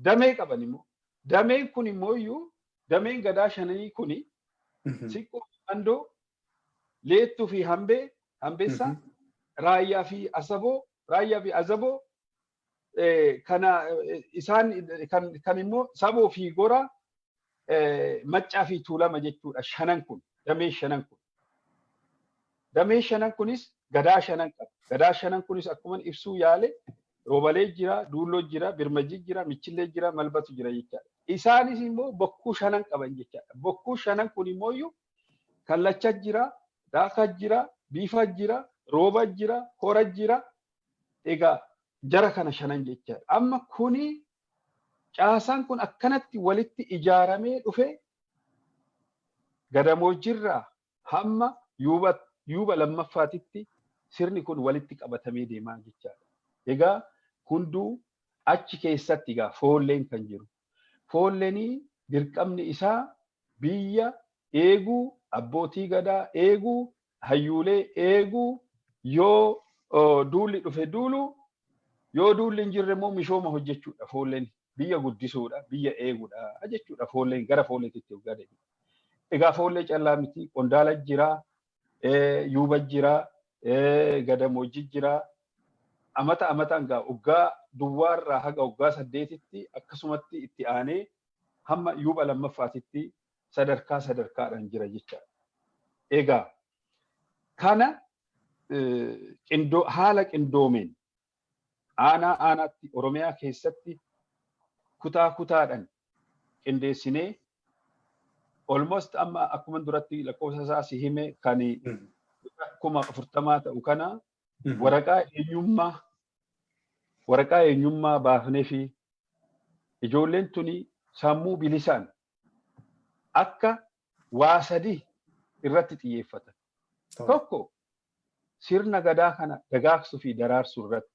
damee qaban immoo dameen kun immoo dameen gadaa shananii kuni siqqoo andoo leettuu fi hambeessa raayyaa fi azaboo kana isaan kan immoo saboo fi gora maccaa fi tuulama jechuudha. Shanan kun damee shanan kun. Damee shanan kunis gadaa shanan qaba. Gadaa shanan kunis akkuma ibsuu yaale roobalee jira, duulloo jira, birmajii jira, michillee jira, malbatu jira jechaadha. Isaanis immoo bokkuu shanan qaban jechaadha. Bokkuu shanan kun immoo kallacha jira, daaka jira, biifa jira, rooba jira, hora jira. Egaa jara kana shanan jechaadha. Amma kuni caasaan kun akkanatti walitti ijaaramee dhufe Gadamoojjirraa hamma yuuba lammaffaatitti sirni kun walitti qabatamee deemaa jechaadha. Egaa hunduu achi keessatti egaa foolleen kan jiru. Foolleenii dirqamni isaa biyya eeguu, abbootii gadaa eeguu, hayyuulee eeguu, yoo duulli dhufe duulu, yoo duulli hin jirre immoo mishooma hojjechuudha. Foolleen biyya guddisuudha, biyya eeguudha jechuudha. Foolleen gara foolleetitti hoggaa deemu. Egaa foollee callaa miti, qondaala jira, yuuba jira, Gadamoojji jira. Amataan gaa hoggaa duwwaarraa haga hoggaa 8tti akkasumatti itti aanee hamma yuuba lammaffaatitti sadarkaadhaan jira jechaadha. Egaa kana haala qindoomeen aanaatti Oromiyaa keessatti kutaa-kutaadhaan qindeessinee almost amma akkuma duratti lakkoofsa isaa si hime kan 40,000 ta'u kana waraqaa eenyummaa baafnee fi ijoolleen tuni sammuu bilisaan akka waa sadii irratti xiyyeeffatan. Tokko sirna gadaa kana dagaagsuu fi daraarsuu irratti.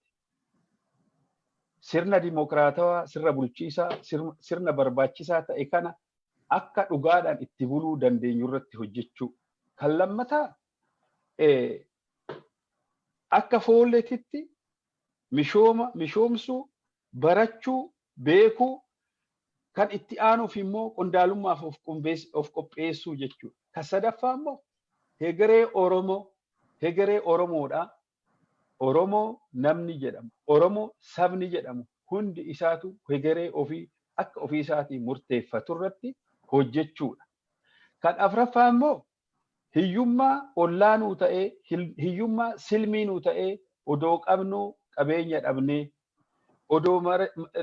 Sirna dimokiraatawaa, sirna bulchiisaa, sirna barbaachisaa ta'e kana akka dhugaadhaan itti buluu dandeenyu irratti hojjechuu. Kan lammataa akka foolleetitti mishoomsuu, barachuu, beekuu kan itti aanuuf immoo qondaalummaaf of qopheessuu jechuudha. Kan sadaffaa immoo hegeree Oromoodha. Oromoo namni jedhamu, Oromoo sabni jedhamu hundi isaatu hegeree ofii akka ofii isaatii murteeffatu irratti hojjechuudha. Kan afraffaa immoo hiyyummaa ollaanuu ta'ee, hiyyummaa silmiinuu ta'ee odoo qabnuu qabeenya dhabnee, odoo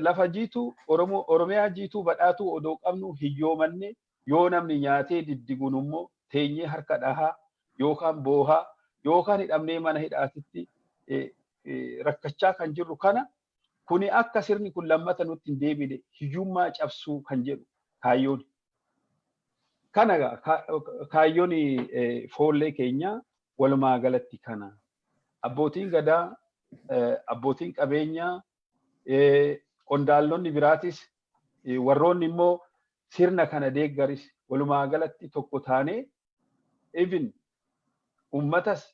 lafa jiituu Oromiyaa jiituu badhaatuu odoo qabnu hiyyoomanne yoo namni nyaatee diddiguun immoo teenyee harka dhahaa yookaan boohaa yookaan hidhamnee mana hidhaatitti rakkachaa kan jirru kana kuni akka sirni kun lammata nutti hin deebine hiyyummaa cabsuu kan jedhu kaayyoon. Kana kaayyoon foollee keenya walumaa galatti kana. Abbootiin gadaa, abbootiin qabeenyaa, qondaallonni biraatis warroonni immoo sirna kana deeggaris walumaa galatti tokko taanee even ummatas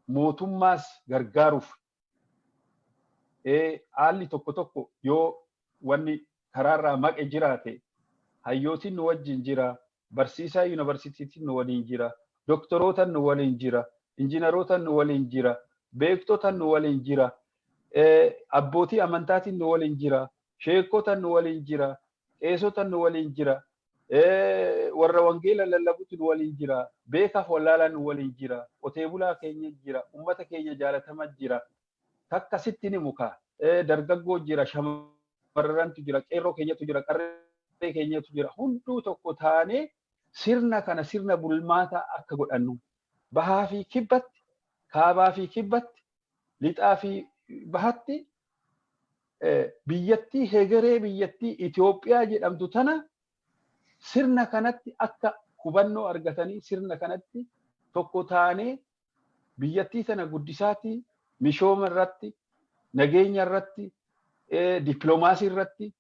mootummaas gargaaruuf haalli tokko yoo wanni karaarraa maqe jiraate hayyootiin nu wajjin jira, barsiisaa yuunivarsiitiitiin nu waliin jira, doktorootaan nu waliin jira, injineerootaan nu waliin jira, beektotaan nu waliin jira, abbootii amantaatiin nu waliin jira, sheekotaan nu waliin jira, qeesotaan nu waliin jira, warra wangeela lallabuutu nu waliin jira, beekaaf wallaalaa nu waliin jira, qotee bulaa keenya jira, ummata keenya jaalatamaa jira, takkasitti ni muka, dargaggoo jira, shamarrantu jira, qeerroo keenyatu jira, qarree keenyatu jira hunduu tokko taanee sirna kana sirna bulmaataa akka godhannu bahaa fi kibbatti kaabaa fi kibbatti lixaa fi bahatti biyyattii hegeree biyyattii Itoophiyaa jedhamtu tana sirna kanatti akka hubannoo argatanii sirna kanatti tokko taanee biyyattii tana guddisaati mishooma irratti nageenya irratti dippiloomaasii irratti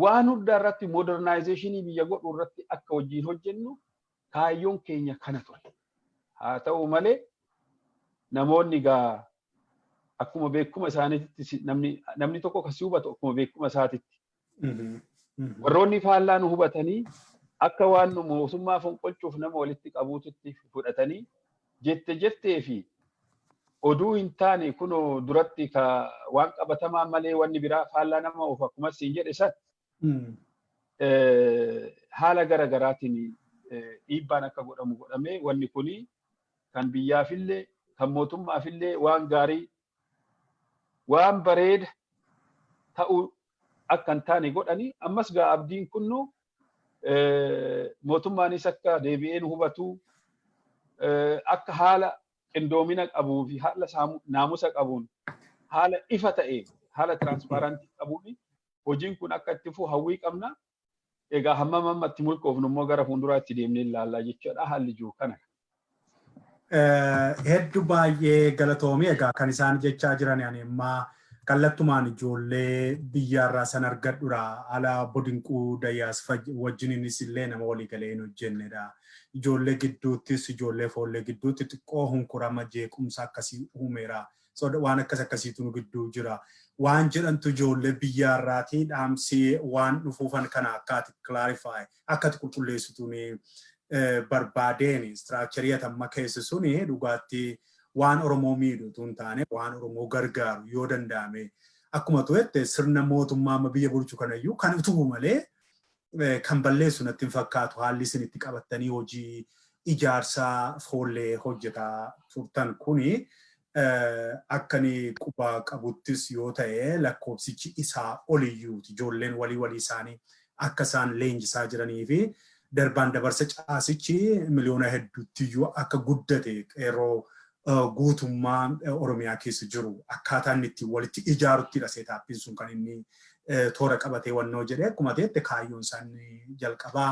waan hundaa irratti modernizationii biyya godhuu irratti akka wajjin hojjennu kaayyoon keenya kana ture. Haa ta'u malee namoonni gaa akkuma beekuma isaaniitti namni tokko kasi hubatu akkuma beekuma isaatitti. Warroonni faallaa nu hubatanii akka waan nu mootummaa fonqolchuuf nama walitti qabuutitti fudhatanii jettee fi oduu hin taane kunoo duratti ka waan qabatamaa malee wanni biraa faallaa nama of akkuma siin jedhe san haala gara garaatiin dhiibbaan akka godhamu godhamee wanni kuni kan biyyaafillee kan mootummaafillee waan gaarii waan bareeda ta'uu akka hin taane godhanii ammas gaa abdiin kunnu mootummaanis akka deebi'ee nu hubatu akka haala qindoomina qabuu fi haala naamusa qabuun haala ifa ta'e haala tiraanspaaraantii qabuun hojiin kun akka itti fufu hawwii qabna. Egaa hamma itti mulqoofnu immoo gara fuulduraatti deemnee ilaallaa jechuudha haalli jiru kana. Hedduu baay'ee galatoomii egaa kan isaan jechaa jiran ammaa kallattumaan ijoollee biyyaarraa san argadhuudha ala bodinquu dayyaas wajjininis illee nama walii galee hin hojjennedha. Ijoollee gidduuttis ijoollee foollee gidduutti xiqqoo hunkurama jeequmsa akkasii uumeera. Waan akkasiitu nu gidduu jira. Waan jedhantu ijoollee biyyaarraatii dhaamsii waan dhufuufan kana akkaati clarify akkati qulqulleessituun barbaadeen istiraakcharii atamma keessa suni dhugaatti waan Oromoo miidhutu hin taane waan Oromoo gargaaru yoo danda'ame akkuma tu'ette sirna mootummaa amma biyya bulchu kanayyuu kan utubu malee kan balleessu natti hin fakkaatu haalli isin itti qabattanii hojii ijaarsaa foollee hojjetaa turtan kuni akkani quba qabuttis yoo ta'e lakkoofsichi isaa oliyyuuti ijoolleen walii isaanii akka isaan leenjisaa jiranii fi darbaan dabarsa caasichi miliyoona hedduutti akka guddate qeerroo guutummaa Oromiyaa keessa jiru akkaataan itti walitti ijaaruttidha seetaappiin sun kan inni toora qabatee wannoo jedhee akkuma ta'etti kaayyoon isaanii jalqabaa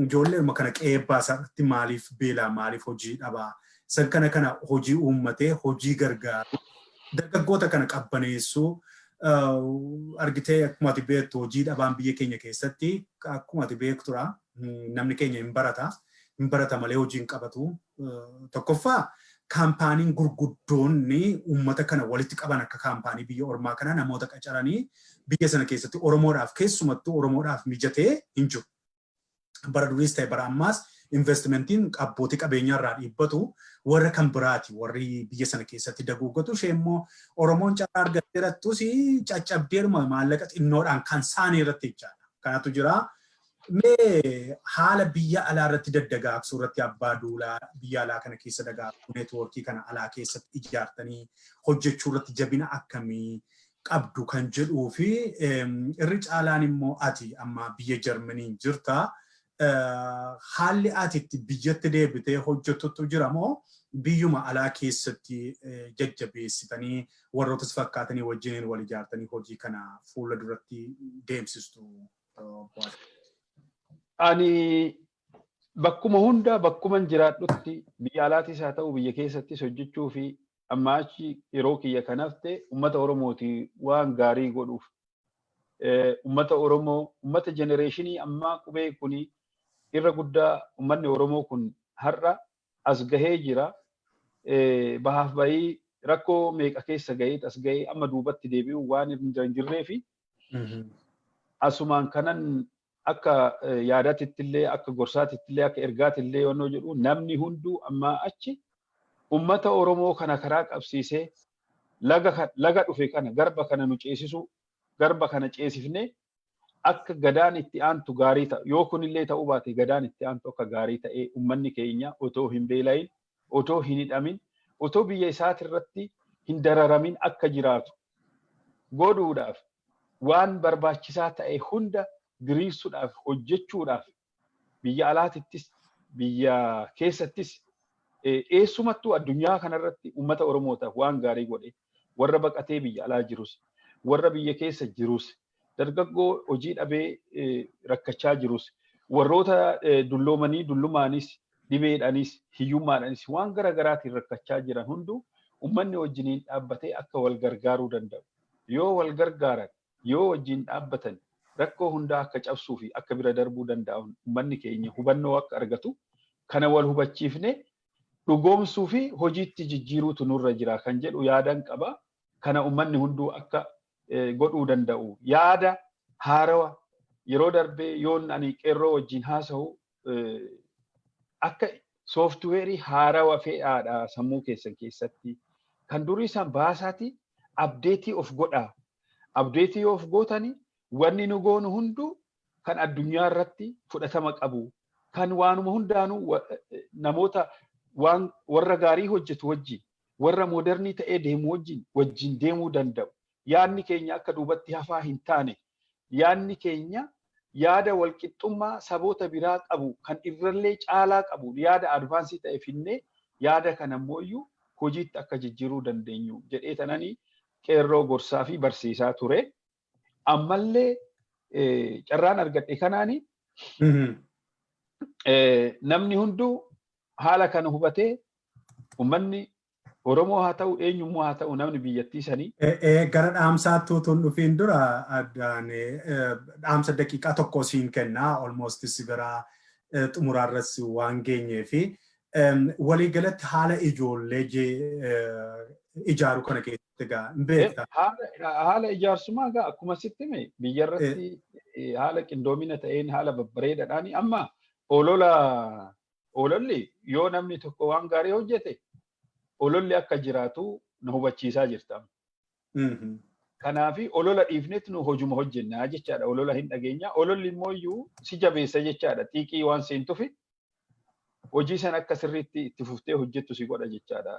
ijoolleen kana qeebbaa isaatti maaliif beelaa maaliif hojii dhabaa san kana hojii uummatee hojii gargaaru dargaggoota kana qabbaneessuu argitee akkuma ati beektu hojii dhabaan biyya keenya keessatti akkuma ati beektura namni keenya hin barata malee hojii hin qabatu tokkoffaa kaampaaniin gurguddoonni uummata kana walitti qaban akka kaampaanii biyya ormaa kana namoota qacaranii biyya sana keessatti Oromoodhaaf keessumattuu Oromoodhaaf mijatee hin jiru. Bara duriis ta'e bara ammaas investimentiin abbootii qabeenyaarraa dhiibbatu warra kan biraati warri biyya sana keessatti daguuggatu ishee immoo Oromoon carraa argatteerattus caccabdeeruma maallaqa xinnoodhaan kan saanii irratti jechaadha. Kanatu jira. Mee haala biyya alaa irratti daddagaagsuu irratti abbaa duulaa biyya alaa kana keessa dagaaguu neetwoorkii kana alaa keessatti ijaartanii hojjechuu irratti jabina akkamii qabdu kan jedhuu fi irri caalaan immoo ati amma biyya Jarmanii jirta. Haalli ati itti biyyatti deebitee hojjettutu jira moo biyyuma alaa keessatti jajjabeessitanii warrootas fakkaatanii wajjiniin wal ijaartanii hojii kana fuula duratti deemsistu? Ani bakkuma hunda bakkuman jiraadhutti biyya alaatis haa ta'u biyya keessattis hojjechuu fi amma achi yeroo kiyya kanaaf ta'e uummata Oromooti waan gaarii godhuuf uummata Oromoo uummata jenereeshinii ammaa qubee kuni irra guddaa uummanni Oromoo kun har'a as gahee jira bahaaf bahii rakkoo meeqa keessa gahee as gahee amma duubatti deebi'u waan hin jirree fi asumaan kanan akka yaadaatitti illee akka gorsaatitti illee akka ergaatti illee wannoo jedhu namni hunduu amma achi uummata Oromoo kana karaa qabsiisee laga dhufe kana garba kana nu ceesisu garba kana ceesifne akka gadaan itti aantu gaarii ta'u yoo kunillee ta'uu baate gadaan itti aantu akka gaarii ta'ee uummanni keenya otoo hin beelayin otoo hin hidhamin otoo biyya isaati irratti hin dararamin akka jiraatu godhuudhaaf waan barbaachisaa ta'e hunda diriirsuudhaaf hojjechuudhaaf biyya alaatittis biyya keessattis eessumattuu addunyaa kanarratti uummata Oromootaaf waan gaarii godhe warra baqatee biyya alaa jirus warra biyya keessa jirus dargaggoo hojii dhabee rakkachaa jirus warroota dulloomanii dullumaanis dhibeedhaanis hiyyummaadhaanis waan gara garaatiin rakkachaa jiran hundu uummanni wajjiniin dhaabbatee akka wal gargaaruu danda'u. Yoo wal gargaaran yoo wajjin dhaabbatan rakkoo hundaa akka cabsuu fi akka bira darbuu danda'an uummanni keenya hubannoo akka argatu kana wal hubachiifne dhugoomsuu fi hojiitti jijjiiruutu nurra jira kan jedhu yaadan qaba. Kana uummanni hunduu akka godhuu danda'u yaada haarawa yeroo darbee yoon ani qeerroo wajjin haasa'u akka sooftuweerii haarawa fe'aadha sammuu keessan keessatti kan durii isaan baasaati abdeetii of godhaa. Abdeetii of gootanii wanni nu goonu hundu kan addunyaa irratti fudhatama qabu kan waanuma hundaanuu namoota waan warra gaarii hojjetu wajjin warra modernii ta'ee deemu wajjin deemuu danda'u. Yaadni keenya akka duubatti hafaa hin taane yaadni keenya yaada walqixxummaa saboota biraa qabu kan irrallee caalaa qabu yaada advaansii ta'e finnee yaada kana ammoo hojiitti akka jijjiiruu dandeenyu jedhee tananii qeerroo gorsaa fi barsiisaa ture. Ammallee carraan argadhe kanaani namni hunduu haala kana hubatee uummanni Oromoo haa ta'u eenyummoo haa ta'u namni biyyattii sanii. Gara dhaamsaatti utuun dhufiin dura Adane dhaamsa daqiiqaa tokko siin kennaa almost si bira xumuraarras waan geenyee fi waliigalatti haala ijoollee ijaaru kana keessatti egaa hin beekta. Haala ijaarsummaa egaa akkuma sitti hime biyyarratti haala qindoomina ta'een haala babbareedaadhaan amma ololli yoo namni tokko waan gaarii hojjete ololli akka jiraatu nu hubachiisaa jirta. Kanaafi olola dhiifnetti nu hojuma hojjennaa jechaadha. Olola hin dhageenya. Ololli immoo si jabeessa jechaadha. Xiiqii waan seentuufi hojii san akka sirriitti itti fuftee hojjettu si godha jechaadha.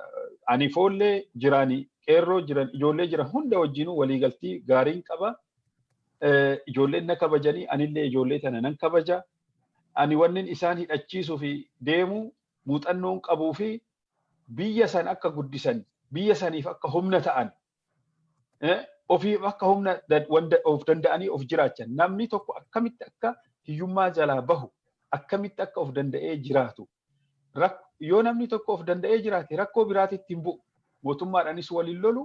Ani foollee jiraanii qeerroo jiran ijoollee jiran hunda wajjinuu waliigaltii gaariin qaba. Ijoolleen na kabajanii anillee ijoollee tana nan kabaja. Ani wannin isaan hidhachiisuu fi deemu muuxannoon qabuu fi biyya san akka guddisan biyya saniif akka humna ta'an ofiif akka humna of danda'anii of jiraachan namni tokko akkamitti akka hiyyummaa jalaa bahu akkamitti akka of danda'ee jiraatu yoo namni tokko of danda'ee jiraate rakkoo biraatitti hin bu'u mootummaadhaanis waliin lolu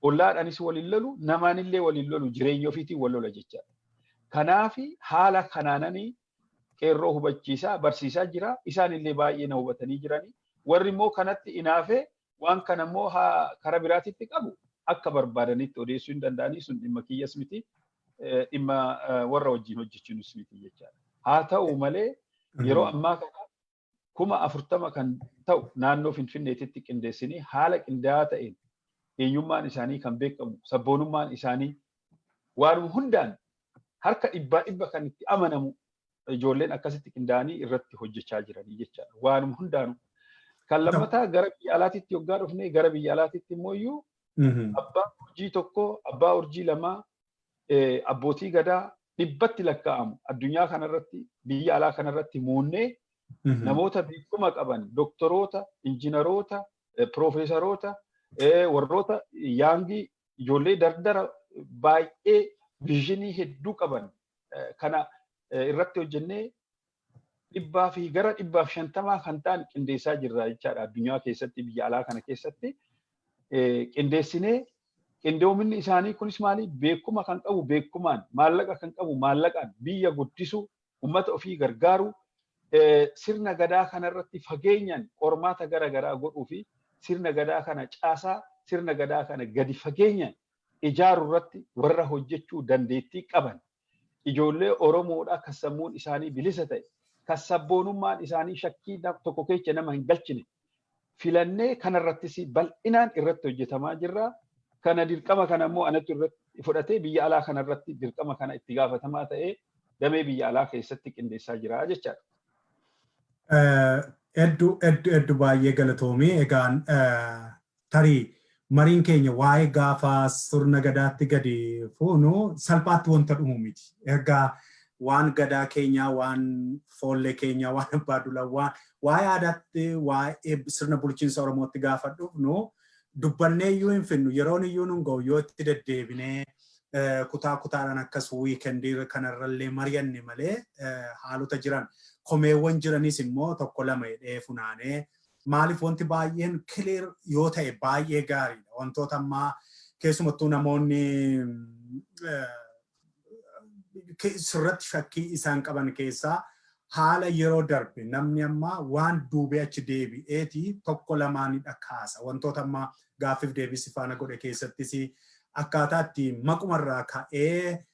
ollaadhaanis waliin lolu namaanillee waliin lolu jireenya ofiitiin wal lola jechaadha. Kanaafi haala kanaananii qeerroo hubachiisaa barsiisaa jira isaanillee baay'ee na hubatanii jiranii. Warri immoo kanatti inaafee waan kana immoo karaa biraatitti qabu akka barbaadanitti odeessuu hin danda'anii sun dhimma kiyyas miti dhimma warra wajjin hojjechuunis miti jechaadha. Haa ta'u malee yeroo ammaa kana 40,000 kan ta'u naannoo Finfinneetitti qindeessinee haala qindaa'aa ta'een eenyummaan isaanii kan beekamu sabboonummaan isaanii waan hundaan harka dhibba kan itti amanamu ijoolleen akkasitti qindaa'anii irratti hojjechaa jiranii jechaadha. Waan hundaanuu. Kan lammataa gara biyya alaatitti yoggaa dhufnee gara biyya alaatitti immoo abbaa urjii tokko abbaa urjii lamaa abbootii gadaa dhibbatti lakkaa'amu addunyaa kanarratti biyya alaa kanarratti muunnee namoota beekuma qaban doktoroota injineroota piroofeesaroota warroota yaangii ijoollee dardara baay'ee viizhinii hedduu qaban kana irratti hojjennee dhibbaa fi gara 150 kan ta'an qindeessaa jirra jechaadha addunyaa keessatti biyya alaa kana keessatti qindeessinee qindoominni isaanii kunis maali beekuma kan qabu beekumaan maallaqa kan qabu maallaqaan biyya guddisuu ummata ofii gargaaru sirna gadaa kanarratti fageenyaan qormaata gara garaa godhuu fi sirna gadaa kana caasaa sirna gadaa kana gadi fageenyaan ijaaru irratti warra hojjechuu dandeettii qaban ijoollee Oromoodhaa kan sammuun isaanii bilisa ta'e kan sabboonummaan isaanii shakkii tokko keessa nama hin galchine filannee kanarrattis bal'inaan irratti hojjetamaa jirra. Kana dirqama kana immoo anatu irratti fudhatee biyya alaa kanarratti dirqama kana itti gaafatamaa ta'ee damee biyya alaa keessatti qindeessaa jira jechaadha. Hedduu baay'ee galatoomii egaan tarii mariin keenya waa'ee gaafa sirna gadaatti gadi fuunu salphaatti wanta dhumu miti. Egaa waan gadaa keenya, waan foollee keenya, waan abbaa dulaa, waa'ee aadaatti, waa'ee sirna bulchiinsa Oromootti gaafa dhufnu dubbannee iyyuu hin finnu yeroon iyyuu nun ga'u yoo itti deddeebinee kutaa kutaadhaan akkas wiikendii kanarrallee mari'anne malee haalota jiran komeewwan jiranis immoo tokko lama hidhee funaanee maaliif wanti baay'een clear yoo ta'e baay'ee gaariidha. Wantoota ammaa keessumattuu namoonni sirratti shakkii isaan qaban keessaa haala yeroo darbe namni amma waan duubee achi deebi'eeti tokko lamaanidha kaasa. Wantoota amma gaaffiif deebisi faana godhe keessattis akkaataatti maqumarraa ka'ee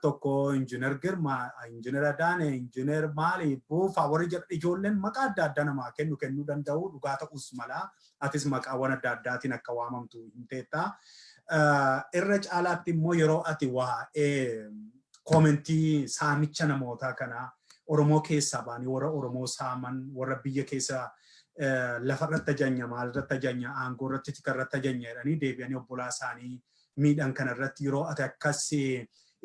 tokko Injiner Girma, Injiner Adane, Injiner maali buufaa warri jedha ijoolleen maqaa adda addaa namaa kennuu danda'u dhugaa ta'us mala atis maqaawwan adda addaatiin akka waamamtu hin teetta. Irra caalaatti immoo yeroo ati waa'ee koomentii saamicha namootaa kana Oromoo keessaa baanii warra Oromoo saaman warra biyya keessa lafarratti ajanya maalirratti ajanya aangoo irratti tikarratti ajanya jedhanii deebi'anii obbolaa isaanii miidhan kanarratti yeroo ati akkas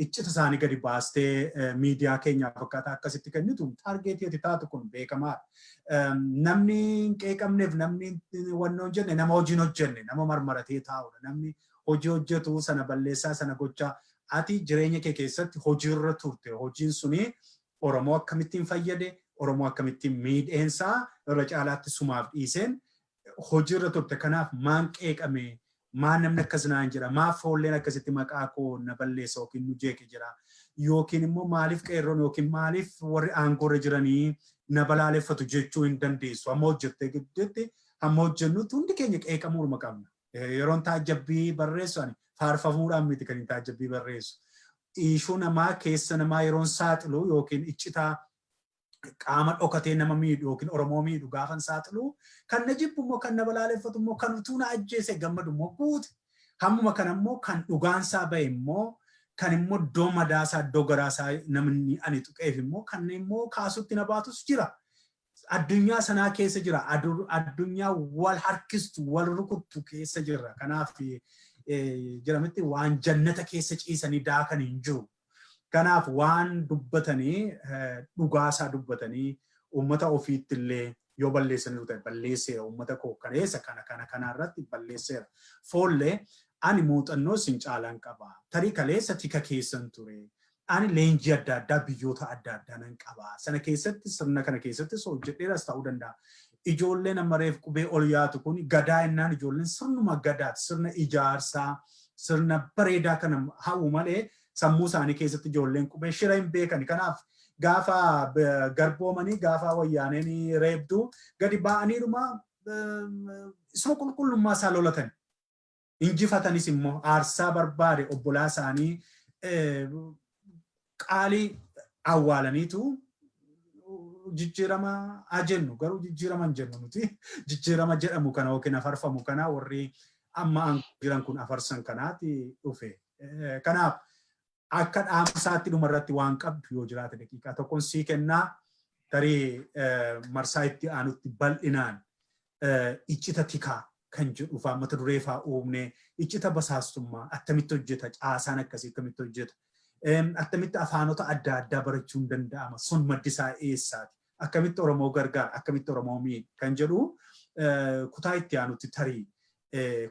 iccita isaanii gadi baastee miidiyaa keenyaaf akkaataa akkasitti kennitu taargeetii ati taatu kun beekamaadha. Namni hin qeeqamneef namni wanna hojjenne nama hojiin hojjenne nama marmaratee taa'udha. Namni hojii hojjetu sana balleessaa sana gochaa ati jireenya kee keessatti hojiirra turte hojiin suni Oromoo akkamittiin fayyade Oromoo akkamittiin miidheensaa irra caalaatti sumaaf dhiiseen hojiirra turte kanaaf maan qeeqame maan namni akkas naan jira maa foolleen akkasitti maqaa koo na balleessa yookiin nu jeeqe jira yookiin immoo maaliif qeerroon yookiin maaliif warri aangoorra jiranii na balaaleffatu jechuu hin dandeessu amma hojjettee gidduutti amma hojjennutti hundi keenya qeeqamuuruma qabna. Yeroon taajjabbii barreessu ani faarfamuudhaan miti kan hin taajjabbii barreessu. Ishuu namaa keessa namaa yeroon saaxilu yookiin iccitaa qaama dhokatee nama miidhu yookiin Oromoo miidhu gaafan saaxilu kan na jibbu immoo kan na balaaleffatu immoo kan utuu na ajjeese gammadu immoo guute. Hammuma kana immoo kan dhugaansaa bahe immoo kan immoo iddoo madaasaa iddoo garaasaa namni ani tuqeef immoo kan immoo kaasutti na baatus jira. Addunyaa sanaa keessa jira. Addunyaa wal harkistu wal rukuttu keessa jira. Kanaaf jedhametti waan jannata keessa ciisanii daakan hin jiru. Kanaaf waan dubbatanii dhugaasaa dubbatanii uummata ofiitti illee yoo balleessanii ta'e balleesseera uummata koo kaneessa kana irratti balleesseera. Foollee ani muuxannoo sin caalaan qaba. Tarii kaleessa tika keessan ture. Ani leenjii adda addaa biyyoota adda addaa nan qaba. Sana keessatti sirna kana keessatti hojjedheeras ta'uu danda'a. Ijoolleen amareef qubee ol yaatu kun gadaa innaan ijoolleen sirnuma gadaati. Sirna ijaarsaa, sirna bareedaa kana hawwu malee sammuu isaanii keessatti ijoolleen qubee shira hin beekani. Kanaaf gaafa garboomanii gaafa wayyaaneen reebduu gadi ba'aniidhuma isuma qulqullummaa isaa lolatan. Injifatanis immoo aarsaa barbaade obbolaa isaanii qaalii awwaalaniitu jijjiirama ajennu garuu jijjiirama hin jennu nuti jijjiirama jedhamu kana yookiin afarfamu kana warri amma jiran kun afarsan kanaati dhufe. Kanaaf akka dhaamsaatti dhumarratti waan qabdu yoo jiraate daqiiqaa tokkoon sii kennaa tarii marsaa itti aanutti bal'inaan iccita tikaa kan jedhu faa mata duree faa uumne iccita basaastummaa attamitti hojjeta caasaan akkasii akkamitti hojjeta. Attamitti afaanota adda addaa barachuun danda'ama sun maddisaa eessaati akkamitti Oromoo gargaara akkamitti Oromoo miidha kan jedhu kutaa itti aanutti tarii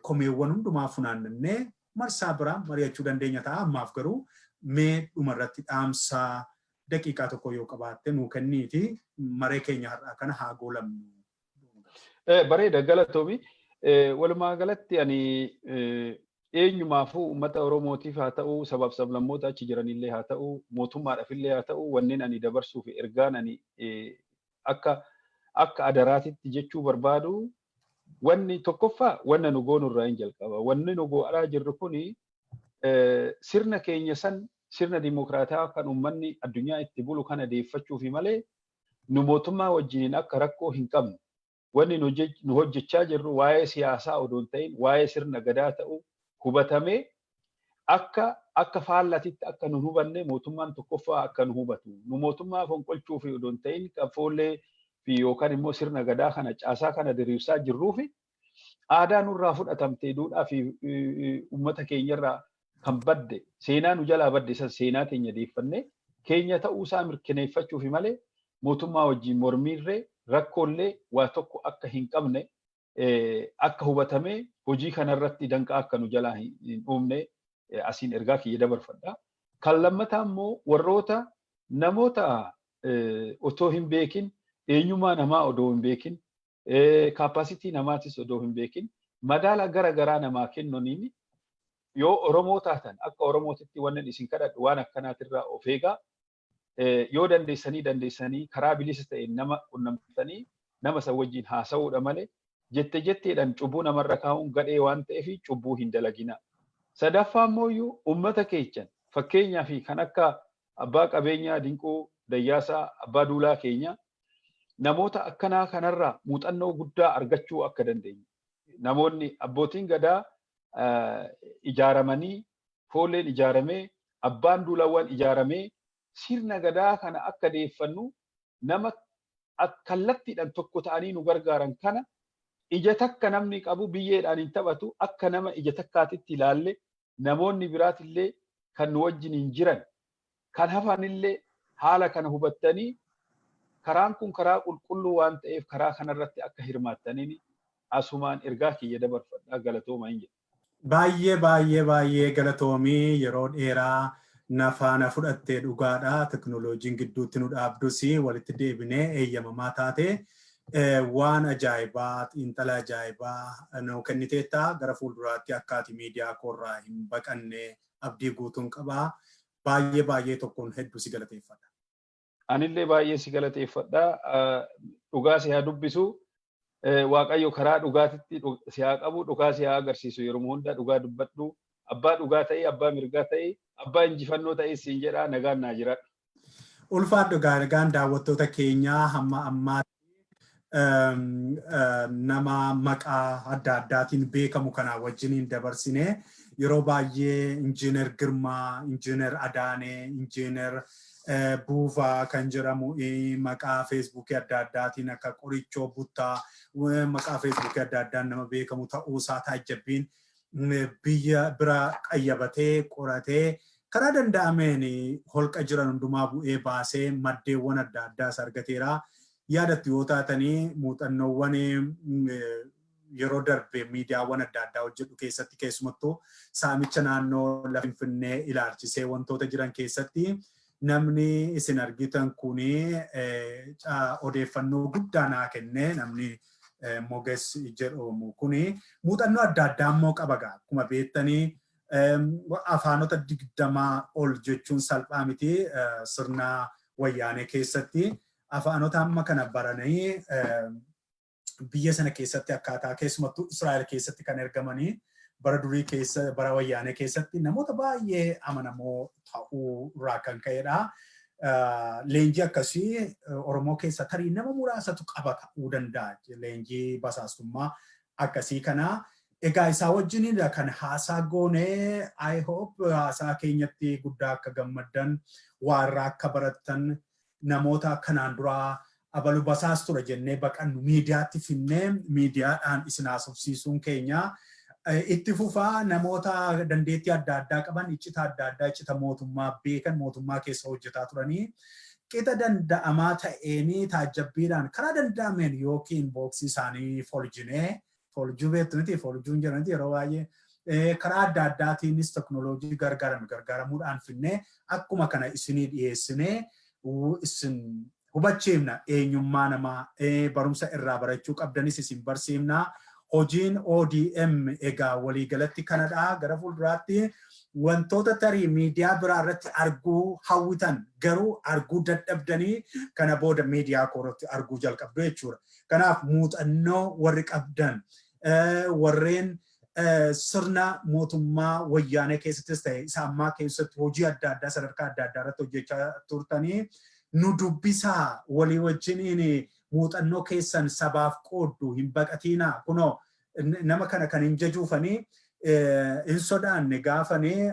komeewwan hundumaa funaannannee marsaa biraa mari'achuu dandeenya ta'a ammaaf garuu mee dhumarratti dhaamsaa daqiiqaa tokko yoo qabaatte nuu kenniiti maree keenya har'aa kana haa goolamnu. Bareeda galatoomi walumaa galatti ani eenyumaafuu uummata Oromootiif haa ta'u sabab sablammoota achi jiranillee haa ta'u mootummaadhaafillee haa ta'u wanneen ani dabarsuu fi ergaan ani akka adaraatitti jechuu barbaadu wanni tokkoffaa wanna nu goonu irraa hin jalqaba. Wanni nu go'araa jirru kuni sirna keenya san sirna dimokiraataa kan uummanni addunyaa itti bulu kana deeffachuu fi malee nu mootummaa wajjiniin akka rakkoo hin qabnu. Wanni nu hojjechaa jirru waa'ee siyaasaa odoo hin ta'in waa'ee sirna gadaa ta'u hubatamee akka faallatitti akka nu hubanne mootummaan tokkoffaa akka nu hubatu. Nu mootummaa fonqolchuu fi odoo hin ta'in qafoollee fi yookaan immoo sirna gadaa kana caasaa kana diriirsaa jirruu fi aadaa nurraa fudhatamtee duudhaa fi uummata keenyarraa kan badde seenaa nu jalaa badde san seenaa keenya deeffannee keenya ta'uusaa mirkaneeffachuuf malee mootummaa wajjin mormiirree rakkoolee waa tokko akka hin qabne akka hubatamee hojii kanarratti danqaa akka nu jalaa hin uumne asiin ergaa kiyya dabarfadha. Kan lammataa immoo warroota namoota otoo hin beekin eenyummaa namaa odoo hin beekin kaapasitii namaatis odoo hin beekin madaala gara garaa namaa kennuuniin yoo Oromoo taatan akka Oromootitti wannan isin kadhadhu waan akkanaatirraa of eegaa yoo dandeessanii karaa bilisa ta'e nama qunnamtanii nama san wajjin haasa'uudha malee jetteedhaan cubbuu namarra kaa'uun gadhee waan ta'eef cubbuu hin dalagina. Sadaffaa immoo uummata keechan fakkeenyaa fi kan akka abbaa qabeenyaa Dinquu Dayyaasaa abbaa duulaa keenya namoota akkanaa kanarraa muuxannoo guddaa argachuu akka dandeenyu. Namoonni abbootiin gadaa ijaaramanii foolleen ijaaramee abbaan duulawwan ijaaramee sirna gadaa kana akka deeffannu nama kallattiidhaan tokko ta'anii nu gargaaran kana ija takka namni qabu biyyeedhaan hin taphatu akka nama ija takkaatitti ilaalle namoonni biraatillee kan nu wajjin hin jiran kan hafanillee haala kana hubattanii karaan kun karaa qulqulluu waan ta'eef karaa kanarratti akka hirmaattaniin asumaan ergaa kiyya dabarfadhaa galatoomaa hin jedhu. Baay'ee galatoomii yeroo dheeraa nafaana fudhattee dhugaadha. Teknooloojiin gidduutti nu dhaabdus walitti deebinee eeyyamamaa taate waan ajaa'ibaa xiinxala ajaa'ibaa nu kenniteetta gara fuulduraatti akkaati miidiyaa koorraa hin baqanne abdii guutuun qabaa. Baay'ee tokkoon hedduu si galateeffadha. Anillee baay'ee si galateeffadha. Dhugaa si haa dubbisu. Waaqayyo karaa dhugaatitti si haa qabu, dhugaa si haa agarsiisu yeroo hunda dhugaa dubbadhu. Abbaa dhugaa ta'e, abbaa mirgaa ta'e, abbaa injifannoo ta'e siin jedhaa nagaan naa jiraadha. Ulfaadhu nagaan daawwattoota keenyaa hamma ammaatti nama maqaa adda addaatiin beekamu kanaa wajjiniin dabarsine yeroo baay'ee Injiner Girma, Injiner Adane, Injiner Buufaa kan jedhamu maqaa feesbuukii adda addaatiin akka Qorichoo Buttaa maqaa feesbuukii adda addaan nama beekamu ta'uusaa taajjabbiin biyya bira qayyabatee qoratee karaa danda'ameen holqa jiran hundumaa bu'ee baasee maddeewwan adda addaas argateera. Yaadattu yoo taatanii muuxannoowwan yeroo darbe miidiyaawwan adda addaa hojjedhu keessatti keessumattuu saamicha naannoo lafa Finfinnee ilaalchisee wantoota jiran keessatti namni isin argitan kuni odeeffannoo guddaa naa kenne namni Moges jedhamu kuni muuxannoo adda addaa immoo qaba gaa akkuma beektanii afaanota 20 ol jechuun salphaa miti sirna Wayane keessatti afaanota amma kana baranii biyya sana keessatti akkaataa keessumattuu Israa'el keessatti kan ergamanii bara durii keessa bara Wayane keessatti namoota baay'ee amanamoo ta'uu irraa kan ka'edha. Leenjii akkasii Oromoo keessa tarii nama muraasatu qaba ta'uu danda'a. Leenjii basaastummaa akkasii kana egaa isaa wajjin kan haasaa goonee I hope haasaa keenyatti guddaa akka gammaddan waarraa akka barattan namoota kanaan duraa abalu basaas ture jennee baqannu miidiyaatti finnee miidiyaadhaan isin haasofsiisuun keenya itti fufaa namoota dandeettii adda addaa qaban iccita adda addaa iccita mootummaa beekan mootummaa keessa hojjetaa turanii qixa danda'amaa ta'eenii taajjabbiidhaan karaa danda'ameen yookiin booksii isaanii foljuu beektuuti foljuun jedhamti yeroo baay'ee karaa adda addaatiinis teknooloojii gargaaramuudhaan finnee akkuma kana isinii dhiyeessinee isin hubachiifna eenyummaa namaa barumsa irraa barachuu qabdanis isin barsiifna. Hojiin ODM egaa waliigalatti kanadha gara fuulduraatti wantoota tarii miidiyaa biraa irratti arguu hawwitan garuu arguu dadhabdanii kana booda miidiyaa koorratti arguu jalqabdu jechuudha. Kanaaf muuxannoo warri qabdan warreen sirna mootummaa Wayane keessattis ta'e isa ammaa keessatti hojii adda addaa sadarkaa adda addaa irratti hojjechaa turtanii nu dubbisaa walii wajjiniin muuxannoo keessan sabaaf qooddu hin baqatiinaa kunoo nama kana kan hin jajuufanii hin sodaanne gaafanii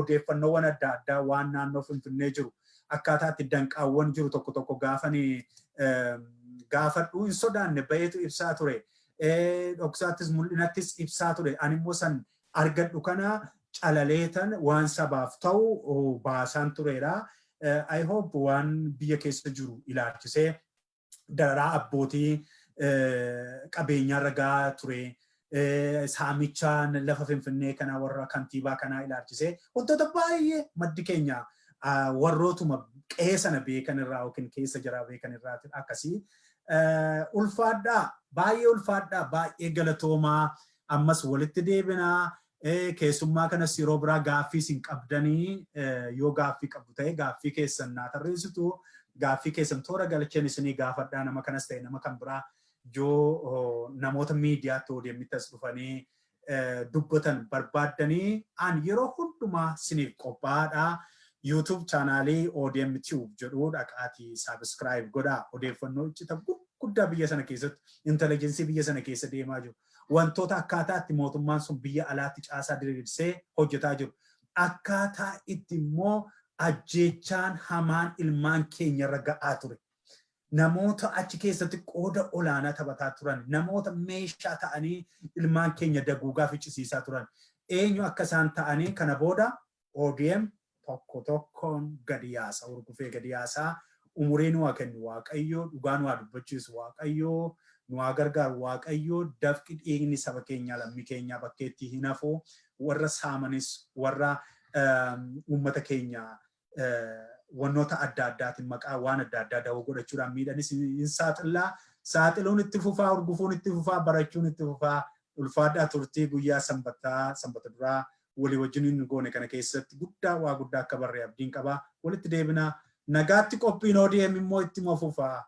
odeeffannoowwan adda addaa waan naannoo Finfinnee jiru akkaataatti danqaawwan jiru tokko tokko gaafanii gaafadhu hin sodaanne bayeetu ibsaa ture dhoksaattis mul'inattis ibsaa ture ani immoo san argadhu kana calaleetan waan sabaaf ta'u baasaan tureera. I hope waan biyya keessa jiru ilaalchisee dararaa abbootii qabeenyaa ragaa ture saamichaan lafa Finfinnee kana warra kantiibaa kana ilaalchisee wantoota baay'ee maddi keenya warrootuma qe'ee sana beekan irraa yookiin keessa jira beekan irraa akkasii ulfaadhaa baay'ee galatoomaa ammas walitti deebinaa keessummaa kanas yeroo biraa gaaffii isin qabdanii yoo gaaffii qabdu ta'e gaaffii keessan naa tarreessitu gaaffii keessan toora galcheen isinii gaafadhaa nama kanas ta'e nama kan biraa yoo namoota miidiyaatti ODM'tti as dhufanii dubbatan barbaaddanii an yeroo hundumaa isiniif qophaa'aadha. YouTube chaanaalii ODM Tube jedhu dhaqaatii subscribe godhaa odeeffannoo iccita guddaa biyya sana keessatti intelligensii biyya sana keessa deemaa jiru. Wantoota akkaataa itti mootummaan sun biyya alaatti caasaa diriirsee hojjetaa jiru. Akkaataa itti immoo ajjeechaan hamaan ilmaan keenya irra ga'aa ture. Namoota achi keessatti qooda olaanaa taphataa turan, namoota meeshaa ta'anii ilmaan keenya daguugaa ficcisiisaa turan. Eenyu akka isaan ta'anii kana booda ODM tokkoon gadi yaasa, urgufee gadi yaasaa. Umurii nu haa kennu Waaqayyoo, dhugaa nu haa dubbachiisu Waaqayyoo, nu haa gargaaru Waaqayyoo, dafqi dhiigni saba keenyaa lammii keenyaa bakkeetti hin hafu, warra saamanis warra uummata keenya wannoota adda addaatiin maqaa waan adda addaa dawoo godhachuudhaan miidhanis hin saaxillaa. Saaxiluun itti fufaa, urgufuun itti fufaa, barachuun itti fufaa. Ulfaadhaa turtii guyyaa sanbata duraa walii wajjin goone kana keessatti waa guddaa akka barree abdiin qabaa. Walitti deebinaa. Nagaatti qophiin ODM immoo itti fufaa.